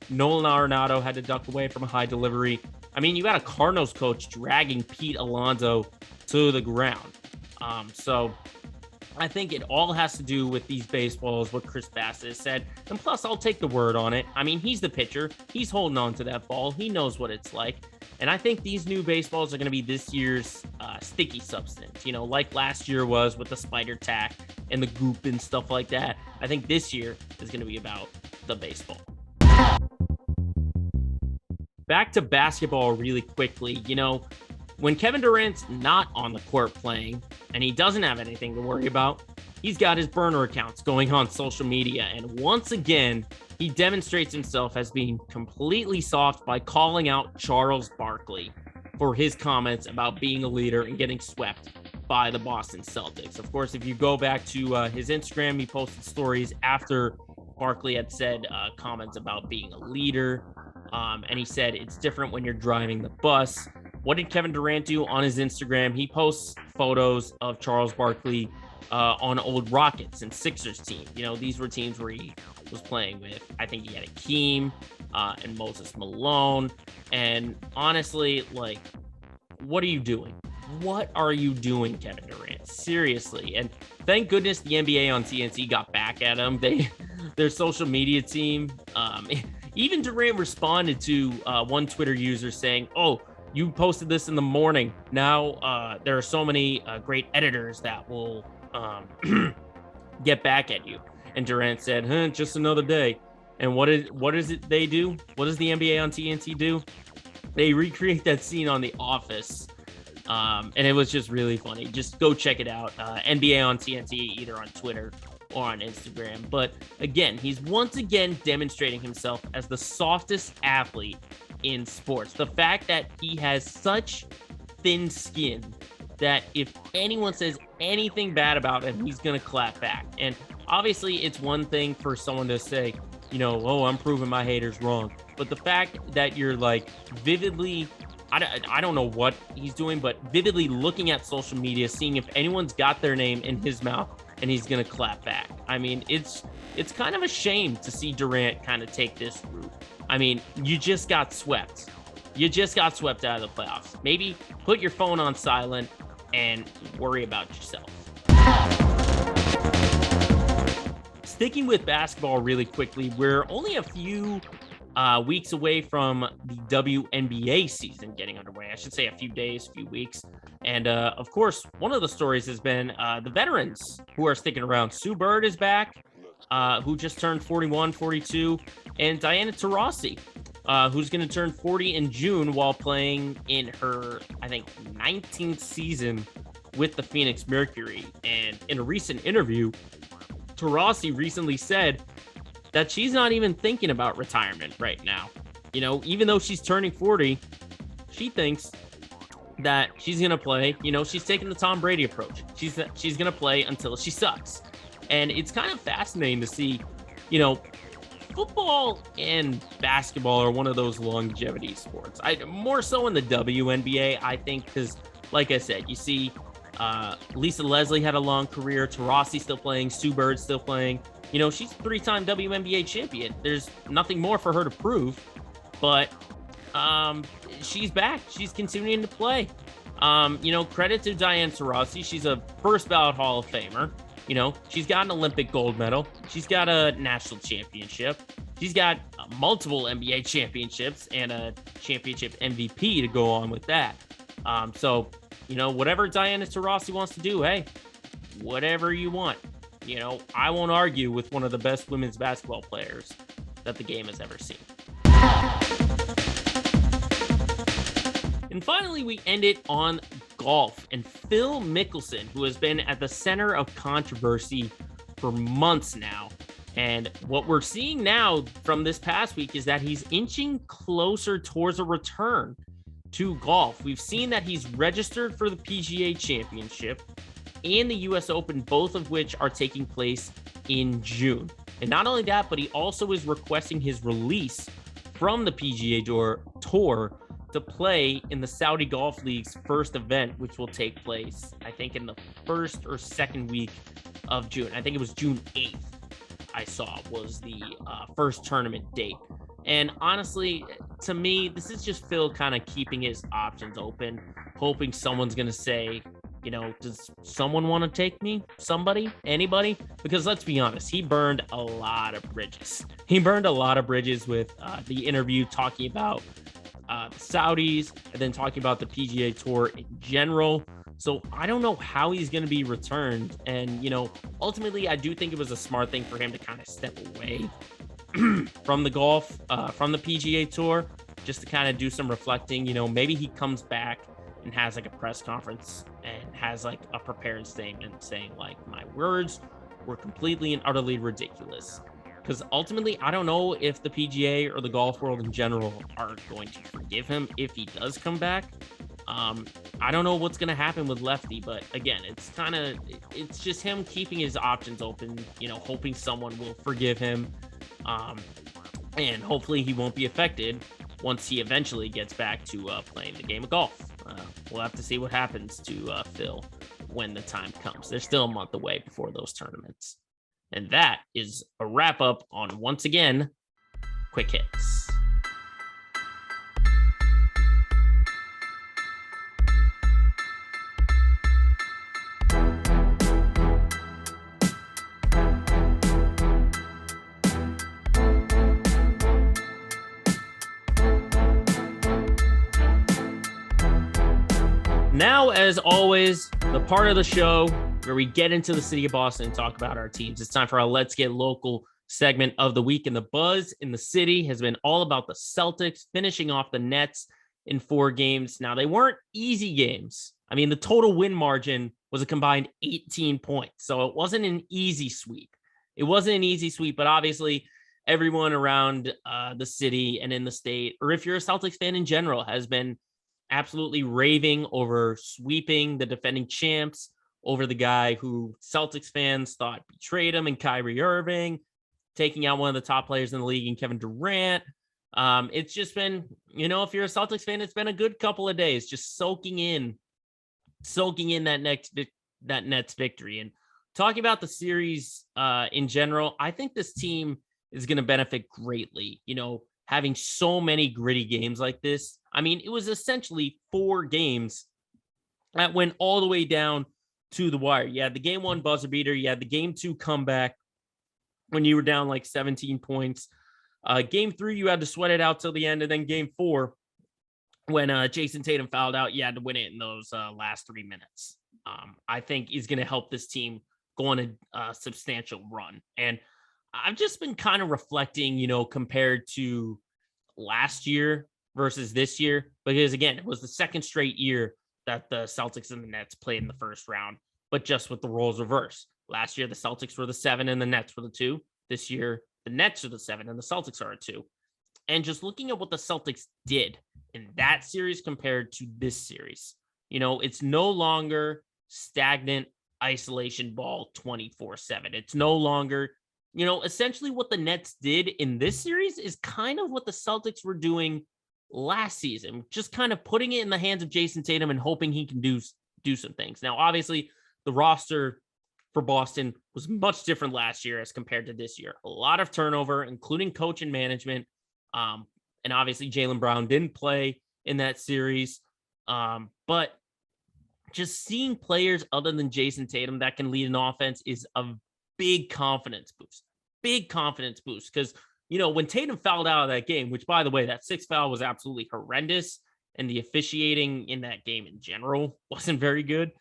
Nolan Arenado had to duck away from a high delivery. I mean, you got a Cardinals coach dragging Pete Alonso to the ground. So I think it all has to do with these baseballs, what Chris Bassett said. And plus, I'll take the word on it. I mean, he's the pitcher. He's holding on to that ball. He knows what it's like. And I think these new baseballs are going to be this year's sticky substance, like last year was with the spider tack and the goop and stuff like that. I think this year is going to be about the baseball. Back to basketball really quickly. When Kevin Durant's not on the court playing and he doesn't have anything to worry about, he's got his burner accounts going on social media. And once again, he demonstrates himself as being completely soft by calling out Charles Barkley for his comments about being a leader and getting swept by the Boston Celtics. Of course, if you go back to his Instagram, he posted stories after Barkley had said comments about being a leader. And he said, it's different when you're driving the bus. What did Kevin Durant do on his Instagram? He posts photos of Charles Barkley on old Rockets and Sixers team. These were teams where he was playing with, I think he had Akeem and Moses Malone. And honestly, what are you doing? What are you doing, Kevin Durant? Seriously. And thank goodness the NBA on TNT got back at him. Their social media team, Even Durant responded to one Twitter user saying, "Oh, you posted this in the morning. Now there are so many great editors that will get back at you." And Durant said, "Just another day." And what is it they do? What does the NBA on TNT do? They recreate that scene on The Office. And it was just really funny. Just go check it out. NBA on TNT, either on Twitter or on Instagram. But again, he's once again demonstrating himself as the softest athlete in sports. The fact that he has such thin skin that if anyone says anything bad about him, he's going to clap back. And obviously, it's one thing for someone to say, "Oh, I'm proving my haters wrong." But the fact that you're like vividly, I don't know what he's doing, but vividly looking at social media, seeing if anyone's got their name in his mouth, and he's going to clap back. I mean, it's kind of a shame to see Durant kind of take this route. I mean, you just got swept. You just got swept out of the playoffs. Maybe put your phone on silent and worry about yourself. Sticking with basketball really quickly, we're only a few weeks away from the WNBA season getting underway. I should say a few days, few weeks. And of course, one of the stories has been the veterans who are sticking around. Sue Bird is back, who just turned 41, 42, and Diana Taurasi, who's going to turn 40 in June while playing in her, I think, 19th season with the Phoenix Mercury. And in a recent interview, Taurasi recently said that she's not even thinking about retirement right now. Even though she's turning 40, she thinks that she's going to play. She's taking the Tom Brady approach. She's going to play until she sucks. And it's kind of fascinating to see, football and basketball are one of those longevity sports. More so in the WNBA, I think, because like I said, you see Lisa Leslie had a long career. Taurasi still playing. Sue Bird still playing. She's a 3-time WNBA champion. There's nothing more for her to prove, but she's back. She's continuing to play. Credit to Diana Taurasi. She's a first ballot Hall of Famer. She's got an Olympic gold medal. She's got a national championship. She's got multiple NBA championships and a championship MVP to go on with that. So, whatever Diana Taurasi wants to do, hey, whatever you want. I won't argue with one of the best women's basketball players that the game has ever seen. And finally, we end it on golf and Phil Mickelson, who has been at the center of controversy for months now. And what we're seeing now from this past week is that he's inching closer towards a return to golf. We've seen that he's registered for the PGA Championship and the US Open, both of which are taking place in June. And not only that, but he also is requesting his release from the PGA Tour to play in the Saudi Golf League's first event, which will take place, I think, in the first or second week of June. I think it was June 8th, I saw, was the first tournament date. And honestly, to me, this is just Phil kind of keeping his options open, hoping someone's going to say, does someone want to take me? Somebody? Anybody? Because let's be honest, he burned a lot of bridges. He burned a lot of bridges with the interview talking about the Saudis and then talking about the PGA Tour in general. So I don't know how he's going to be returned. And, ultimately, I do think it was a smart thing for him to kind of step away from the golf, from the PGA Tour, just to kind of do some reflecting. Maybe he comes back and has like a press conference and has like a prepared statement saying like, my words were completely and utterly ridiculous. Because ultimately, I don't know if the PGA or the golf world in general are going to forgive him if he does come back. I don't know what's going to happen with Lefty, but again, it's just him keeping his options open, hoping someone will forgive him. And hopefully he won't be affected once he eventually gets back to playing the game of golf. We'll have to see what happens to Phil when the time comes. There's still a month away before those tournaments. And that is a wrap up on, once again, Quick Hits. Now, as always, the part of the show where we get into the city of Boston and talk about our teams. It's time for our Let's Get Local segment of the week. And the buzz in the city has been all about the Celtics finishing off the Nets in 4 games. Now, they weren't easy games. I mean, the total win margin was a combined 18 points. So it wasn't an easy sweep. But obviously everyone around the city and in the state, or if you're a Celtics fan in general, has been absolutely raving over sweeping the defending champs, over the guy who Celtics fans thought betrayed him and Kyrie Irving, taking out one of the top players in the league and Kevin Durant. It's just been, if you're a Celtics fan, it's been a good couple of days just soaking in that Nets victory. And talking about the series in general, I think this team is going to benefit greatly, having so many gritty games like this. I mean, it was essentially 4 games that went all the way down to the wire. You had the game 1 buzzer beater. You had the game 2 comeback when you were down like 17 points. Game 3, you had to sweat it out till the end. And then game 4, when Jason Tatum fouled out, you had to win it in those last 3 minutes. I think is going to help this team go on a substantial run. And I've just been kind of reflecting, compared to last year versus this year, because again, it was the second straight year that the Celtics and the Nets played in the first round, but just with the roles reversed. Last year, the Celtics were the 7 and the Nets were the 2. This year, the Nets are the 7 and the Celtics are a 2. And just looking at what the Celtics did in that series compared to this series, it's no longer stagnant isolation ball 24/7. It's no longer, essentially what the Nets did in this series is kind of what the Celtics were doing last season, just kind of putting it in the hands of Jason Tatum and hoping he can do some things. Now, obviously, the roster for Boston was much different last year as compared to this year. A lot of turnover, including coach and management. And obviously, Jaylen Brown didn't play in that series. But just seeing players other than Jason Tatum that can lead an offense is a big confidence boost. Because, when Tatum fouled out of that game, which, by the way, that 6th foul was absolutely horrendous, and the officiating in that game in general wasn't very good.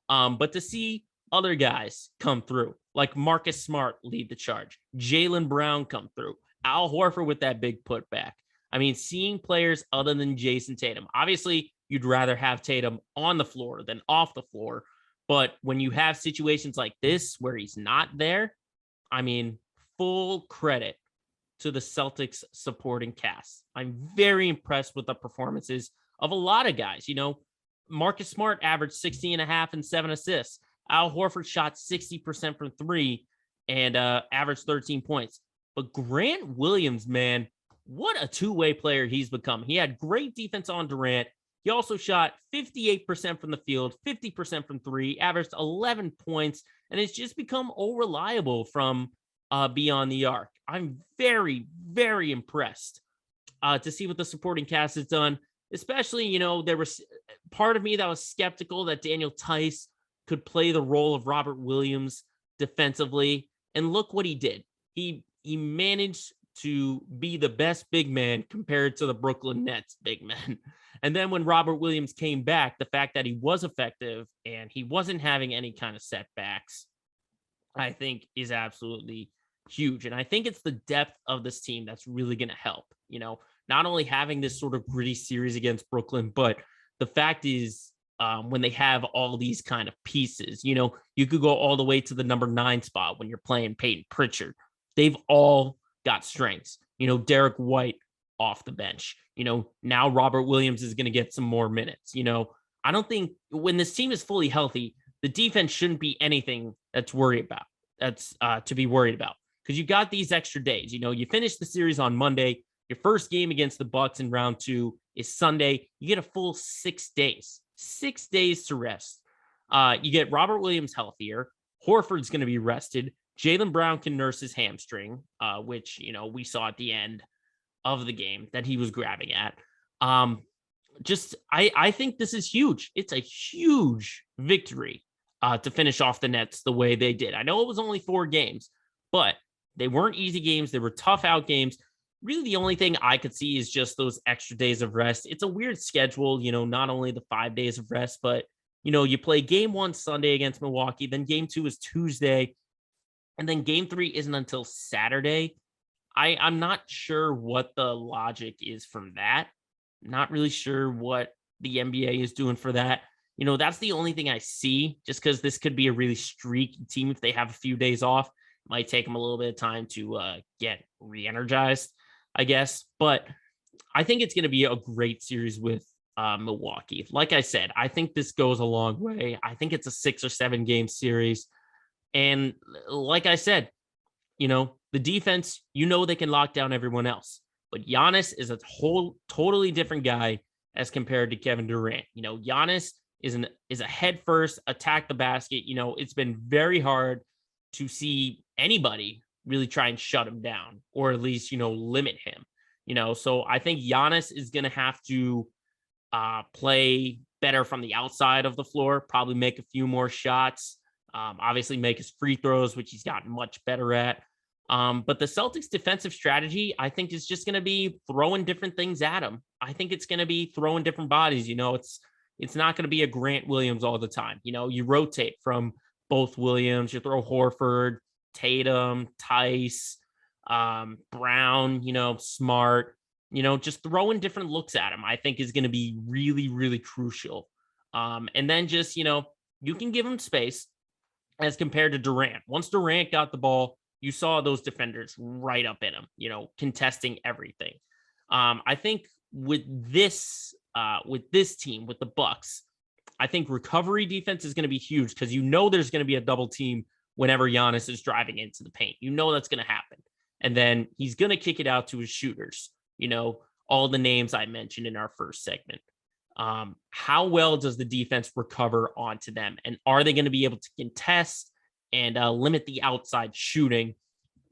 But to see other guys come through, like Marcus Smart lead the charge, Jaylen Brown come through, Al Horford with that big putback. I mean, seeing players other than Jason Tatum. Obviously, you'd rather have Tatum on the floor than off the floor. But when you have situations like this where he's not there, I mean, full credit to the Celtics supporting cast. I'm very impressed with the performances of a lot of guys. Marcus Smart averaged 60.5 and 7 assists. Al Horford shot 60% from 3 and averaged 13 points. But Grant Williams, man, what a two-way player he's become. He had great defense on Durant. He also shot 58% from the field, 50% from 3, averaged 11 points, and it's just become all reliable from beyond the arc. I'm very, very impressed to see what the supporting cast has done. Especially, there was part of me that was skeptical that Daniel Tice could play the role of Robert Williams defensively. And look what he did. He managed to be the best big man compared to the Brooklyn Nets big men. And then when Robert Williams came back, the fact that he was effective and he wasn't having any kind of setbacks, I think is absolutely huge. And I think it's the depth of this team that's really going to help, not only having this sort of gritty series against Brooklyn, but the fact is when they have all these kind of pieces, you could go all the way to the number 9 spot when you're playing Peyton Pritchard. They've all got strengths, Derek White off the bench, now Robert Williams is going to get some more minutes. I don't think when this team is fully healthy, the defense shouldn't be anything to be worried about. Because you got these extra days, you finish the series on Monday. Your first game against the Bucks in round 2 is Sunday. You get a full 6 days to rest. You get Robert Williams healthier. Horford's going to be rested. Jaylen Brown can nurse his hamstring, which, we saw at the end of the game that he was grabbing at. I think this is huge. It's a huge victory to finish off the Nets the way they did. I know it was only 4 games, but they weren't easy games. They were tough out games. Really, the only thing I could see is just those extra days of rest. It's a weird schedule, not only the 5 days of rest, but You play game 1 Sunday against Milwaukee, then game 2 is Tuesday, and then game 3 isn't until Saturday. I'm not sure what the logic is from that. Not really sure what the NBA is doing for that. That's the only thing I see, just because this could be a really streaky team. If they have a few days off, it might take them a little bit of time to get re-energized, I guess. But I think it's going to be a great series with Milwaukee. Like I said, I think this goes a long way. I think it's a 6 or 7 game series. And like I said, the defense, they can lock down everyone else. But Giannis is a totally different guy as compared to Kevin Durant. Giannis is a head first, attack the basket. It's been very hard to see anybody really try and shut him down, or at least, limit him. So I think Giannis is going to have to play better from the outside of the floor, probably make a few more shots, obviously make his free throws, which he's gotten much better at. But the Celtics defensive strategy, I think, is just going to be throwing different things at him. I think it's going to be throwing different bodies. It's not going to be a Grant Williams all the time. You rotate from both Williams, you throw Horford, Tatum, Tice, Brown, Smart, just throwing different looks at him, I think is going to be really, really crucial. And then just, you can give him space as compared to Durant. Once Durant got the ball, you saw those defenders right up in him, contesting everything. I think with this team, with the Bucks, I think recovery defense is going to be huge, because there's going to be a double team whenever Giannis is driving into the paint. That's going to happen. And then he's going to kick it out to his shooters, all the names I mentioned in our first segment. How well does the defense recover onto them? And are they going to be able to contest and limit the outside shooting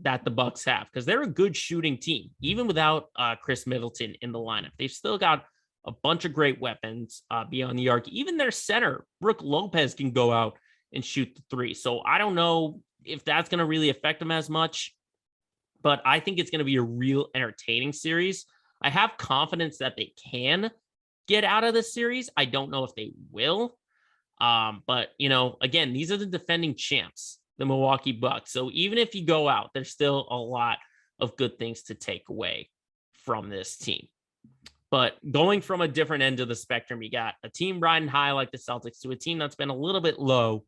that the Bucks have? Because they're a good shooting team, even without Chris Middleton in the lineup. They've still got a bunch of great weapons beyond the arc. Even their center, Brook Lopez, can go out and shoot the three. So I don't know if that's going to really affect them as much, but I think it's going to be a real entertaining series. I have confidence that they can get out of this series. I don't know if they will. But, again, these are the defending champs, the Milwaukee Bucks. So even if you go out, there's still a lot of good things to take away from this team. But going from a different end of the spectrum, you got a team riding high like the Celtics to a team that's been a little bit low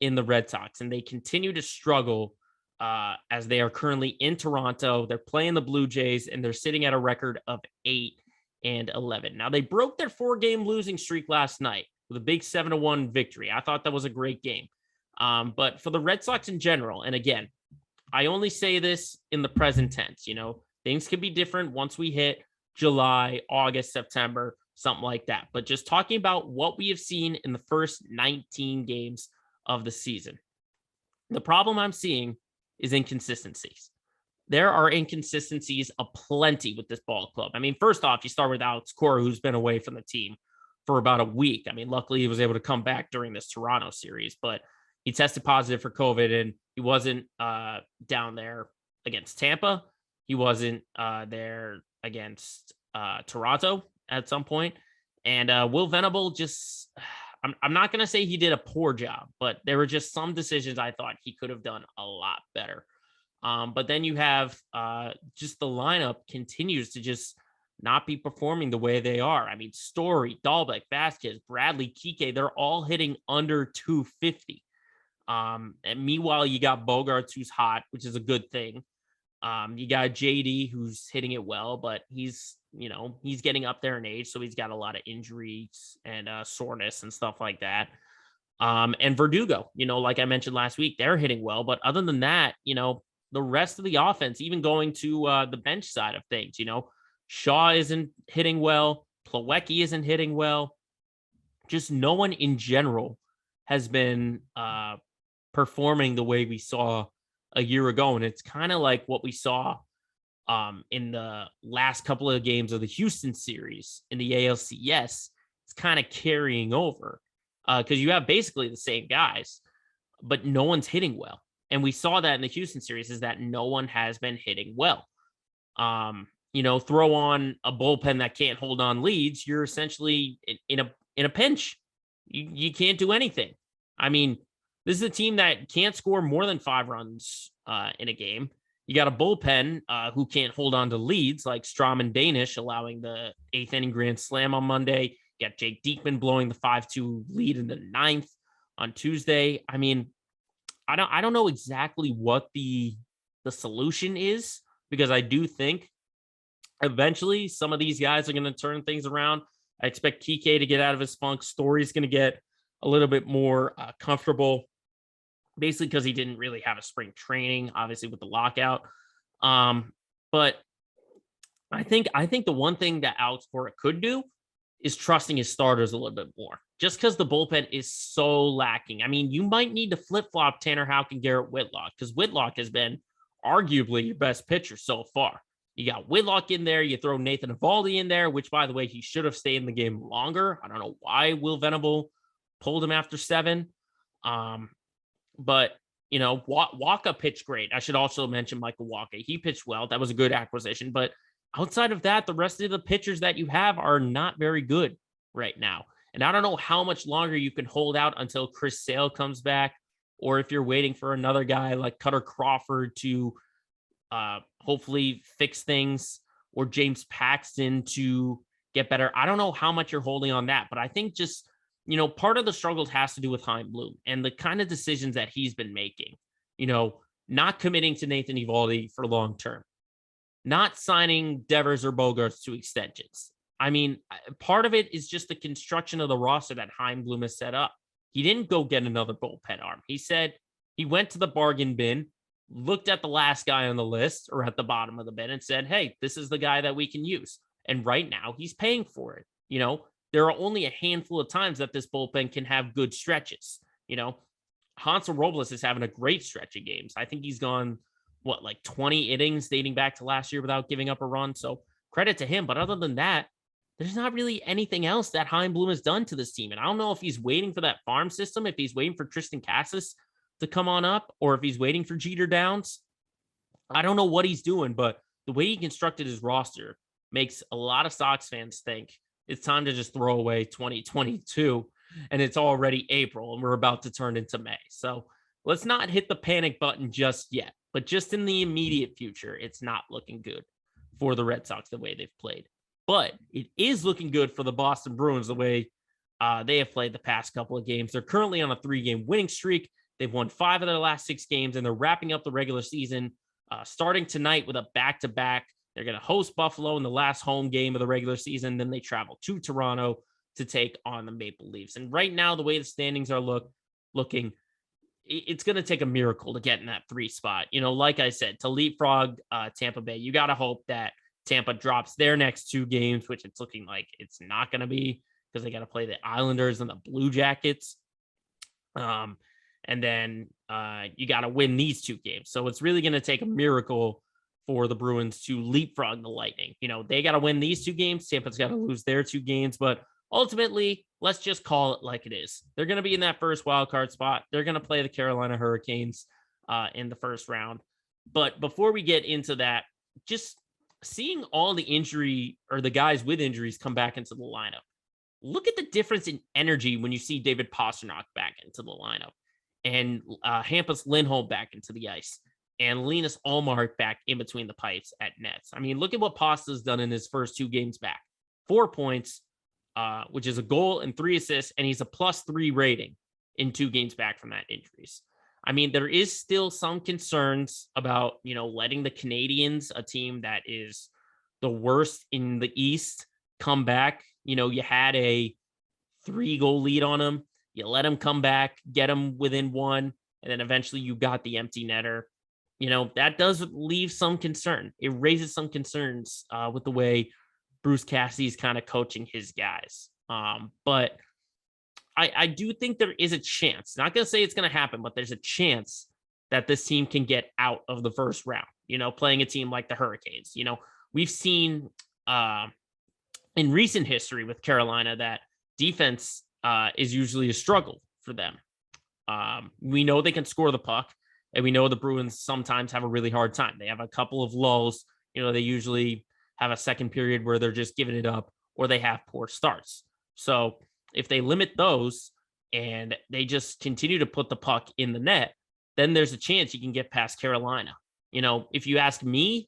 in the Red Sox. And they continue to struggle as they are currently in Toronto. They're playing the Blue Jays, and they're sitting at a record of 8-11. Now, they broke their 4-game losing streak last night with a big 7-1 victory. I thought that was a great game. But for the Red Sox in general, and again, I only say this in the present tense, things could be different once we hit July, August, September, something like that. But just talking about what we have seen in the first 19 games of the season, the problem I'm seeing is inconsistencies. There are inconsistencies aplenty with this ball club. I mean, first off, you start with Alex Cora, who's been away from the team for about a week. I mean, luckily he was able to come back during this Toronto series, but he tested positive for COVID, and he wasn't down there against Tampa. He wasn't there against Toronto at some point. And Will Venable just, I'm not going to say he did a poor job, but there were just some decisions I thought he could have done a lot better. But then you have just the lineup continues to just not be performing the way they are. I mean, Story, Dahlbeck, Vasquez, Bradley, Kike, they're all hitting under 250. And meanwhile, you got Bogarts, who's hot, which is a good thing. You got JD, who's hitting it well, but he's getting up there in age, so he's got a lot of injuries and soreness and stuff like that. And Verdugo, like I mentioned last week, they're hitting well, but other than that, the rest of the offense, even going to the bench side of things, Shaw isn't hitting well, Plawecki isn't hitting well. Just no one in general has been performing the way we saw a year ago. And it's kind of like what we saw in the last couple of games of the Houston series in the ALCS. It's kind of carrying over because you have basically the same guys, but no one's hitting well. And we saw that in the Houston series, is that no one has been hitting well. Throw on a bullpen that can't hold on leads, you're essentially in a pinch. you can't do anything. I mean, this is a team that can't score more than 5 runs in a game. You got a bullpen who can't hold on to leads like Strom and Danish, allowing the 8th inning grand slam on Monday. You got Jake Diekman blowing the 5-2 lead in the 9th on Tuesday. I mean, I don't know exactly what the solution is, because I do think eventually some of these guys are going to turn things around. I expect Kike to get out of his funk. Story's going to get a little bit more comfortable, basically because he didn't really have a spring training, obviously with the lockout. But I think the one thing that Alex Cora could do is trusting his starters a little bit more, just because the bullpen is so lacking. I mean, you might need to flip-flop Tanner Houck and Garrett Whitlock, because Whitlock has been arguably your best pitcher so far. You got Whitlock in there. You throw Nathan Eovaldi in there, which, by the way, he should have stayed in the game longer. I don't know why Will Venable pulled him after 7. But, you know, Waka pitched great. I should also mention Michael Waka. He pitched well. That was a good acquisition. But outside of that, the rest of the pitchers that you have are not very good right now. And I don't know how much longer you can hold out until Chris Sale comes back, or if you're waiting for another guy like Cutter Crawford to hopefully fix things, or James Paxton to get better. I don't know how much you're holding on that, but I think just, you know, part of the struggle has to do with Chaim Bloom and the kind of decisions that he's been making. You know, not committing to Nathan Eovaldi for long term, not signing Devers or Bogarts to extensions. I mean, part of it is just the construction of the roster that Chaim Bloom has set up. He didn't go get another bullpen arm. He said he went to the bargain bin, looked at the last guy on the list or at the bottom of the bin and said, hey, this is the guy that we can use. And right now he's paying for it. You know, there are only a handful of times that this bullpen can have good stretches. You know, Hansel Robles is having a great stretch of games. I think he's gone, like 20 innings dating back to last year without giving up a run. So credit to him. But other than that, there's not really anything else that Chaim Bloom has done to this team. And I don't know if he's waiting for that farm system, if he's waiting for Tristan Cassis to come on up, or if he's waiting for Jeter Downs. I don't know what he's doing, but the way he constructed his roster makes a lot of Sox fans think it's time to just throw away 2022, and it's already April and we're about to turn into May. So let's not hit the panic button just yet, but just in the immediate future, it's not looking good for the Red Sox the way they've played. But it is looking good for the Boston Bruins the way they have played the past couple of games. They're currently on a 3-game winning streak. They've won 5 of their last 6 games, and they're wrapping up the regular season starting tonight with a back-to-back. They're going to host Buffalo in the last home game of the regular season. Then they travel to Toronto to take on the Maple Leafs. And right now, the way the standings are looking, it's going to take a miracle to get in that 3 spot. You know, like I said, to leapfrog Tampa Bay, you got to hope that Tampa drops their next 2 games, which it's looking like it's not going to be, because they got to play the Islanders and the Blue Jackets. And then you got to win these 2 games. So it's really going to take a miracle for the Bruins to leapfrog the Lightning. You know, they got to win these 2 games. Tampa's got to lose their 2 games. But ultimately, let's just call it like it is. They're going to be in that first wild card spot. They're going to play the Carolina Hurricanes in the first round. But before we get into that, just seeing all the injury, or the guys with injuries, come back into the lineup. Look at the difference in energy when you see David Pastrnak back into the lineup, and Hampus Lindholm back into the ice, and Linus Ullmark back in between the pipes at nets. I mean, look at what Pasta's done in his first 2 games back. 4 points, which is a goal and 3 assists, and he's a +3 rating in 2 games back from that injuries. I mean, there is still some concerns about, you know, letting the Canadians, a team that is the worst in the East, come back. You know, you had a 3-goal lead on them. You let them come back, get them within 1, and then eventually you got the empty netter. You know, that does leave some concern. It raises some concerns with the way Bruce Cassidy's kind of coaching his guys. But I do think there is a chance. Not going to say it's going to happen, but there's a chance that this team can get out of the first round, you know, playing a team like the Hurricanes. You know, we've seen in recent history with Carolina that defense is usually a struggle for them. We know they can score the puck, and we know the Bruins sometimes have a really hard time. They have a couple of lulls. You know, they usually have a second period where they're just giving it up, or they have poor starts. So if they limit those, and they just continue to put the puck in the net, then there's a chance you can get past Carolina. If you ask me,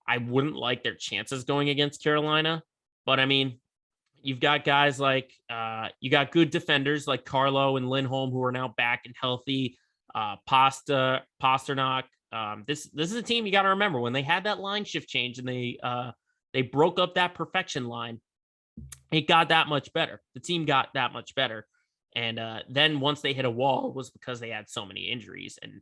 I wouldn't like their chances going against Carolina. But I mean, you've got guys like you got good defenders like Carlo and Lindholm who are now back and healthy. Pasternak. This is a team you got to remember when they had that line shift change and they broke up that perfection line. It got that much better. The team got that much better. And then once they hit a wall, it was because they had so many injuries. And,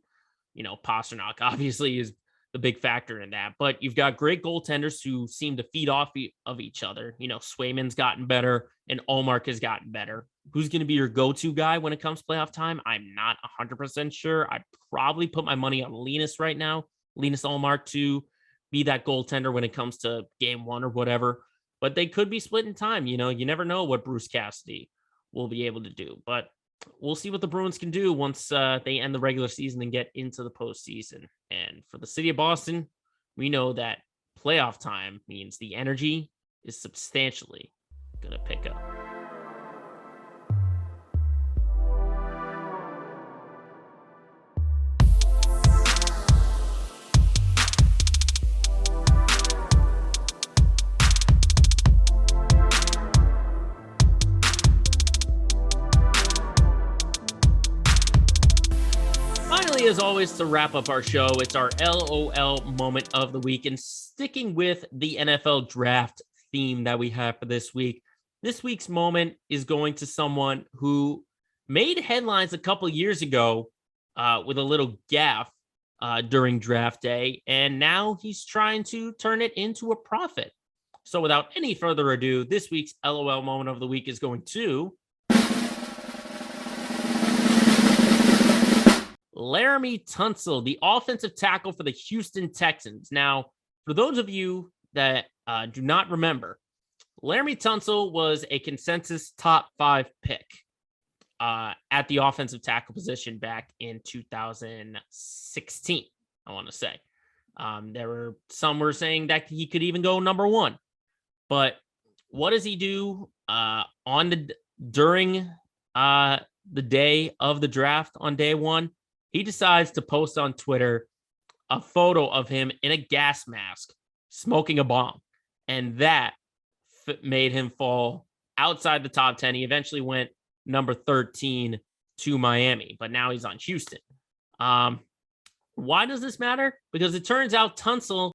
Pasternak obviously is the big factor in that. But you've got great goaltenders who seem to feed off of each other. Swayman's gotten better and Ullmark has gotten better. Who's going to be your go-to guy when it comes to playoff time? I'm not 100% sure. I'd probably put my money on Linus right now. Linus Ullmark to be that goaltender when it comes to game one or whatever. But they could be split in time. You never know what Bruce Cassidy will be able to do. But we'll see what the Bruins can do once they end the regular season and get into the postseason. And for the city of Boston, we know that playoff time means the energy is substantially going to pick up. As always, to wrap up our show, it's our LOL moment of the week. And sticking with the NFL draft theme that we have for this week's moment is going to someone who made headlines a couple years ago with a little gaffe during draft day. And now he's trying to turn it into a profit. So without any further ado, this week's LOL moment of the week is going to Laremy Tunsil, the offensive tackle for the Houston Texans. Now, for those of you that do not remember, Laremy Tunsil was a consensus top 5 pick at the offensive tackle position back in 2016, I want to say. Some were saying that he could even go number 1. But what does he do during the day of the draft on day 1? He decides to post on Twitter a photo of him in a gas mask smoking a bomb. And that made him fall outside the top 10. He eventually went number 13 to Miami, but now he's on Houston. Why does this matter? Because it turns out Tunsil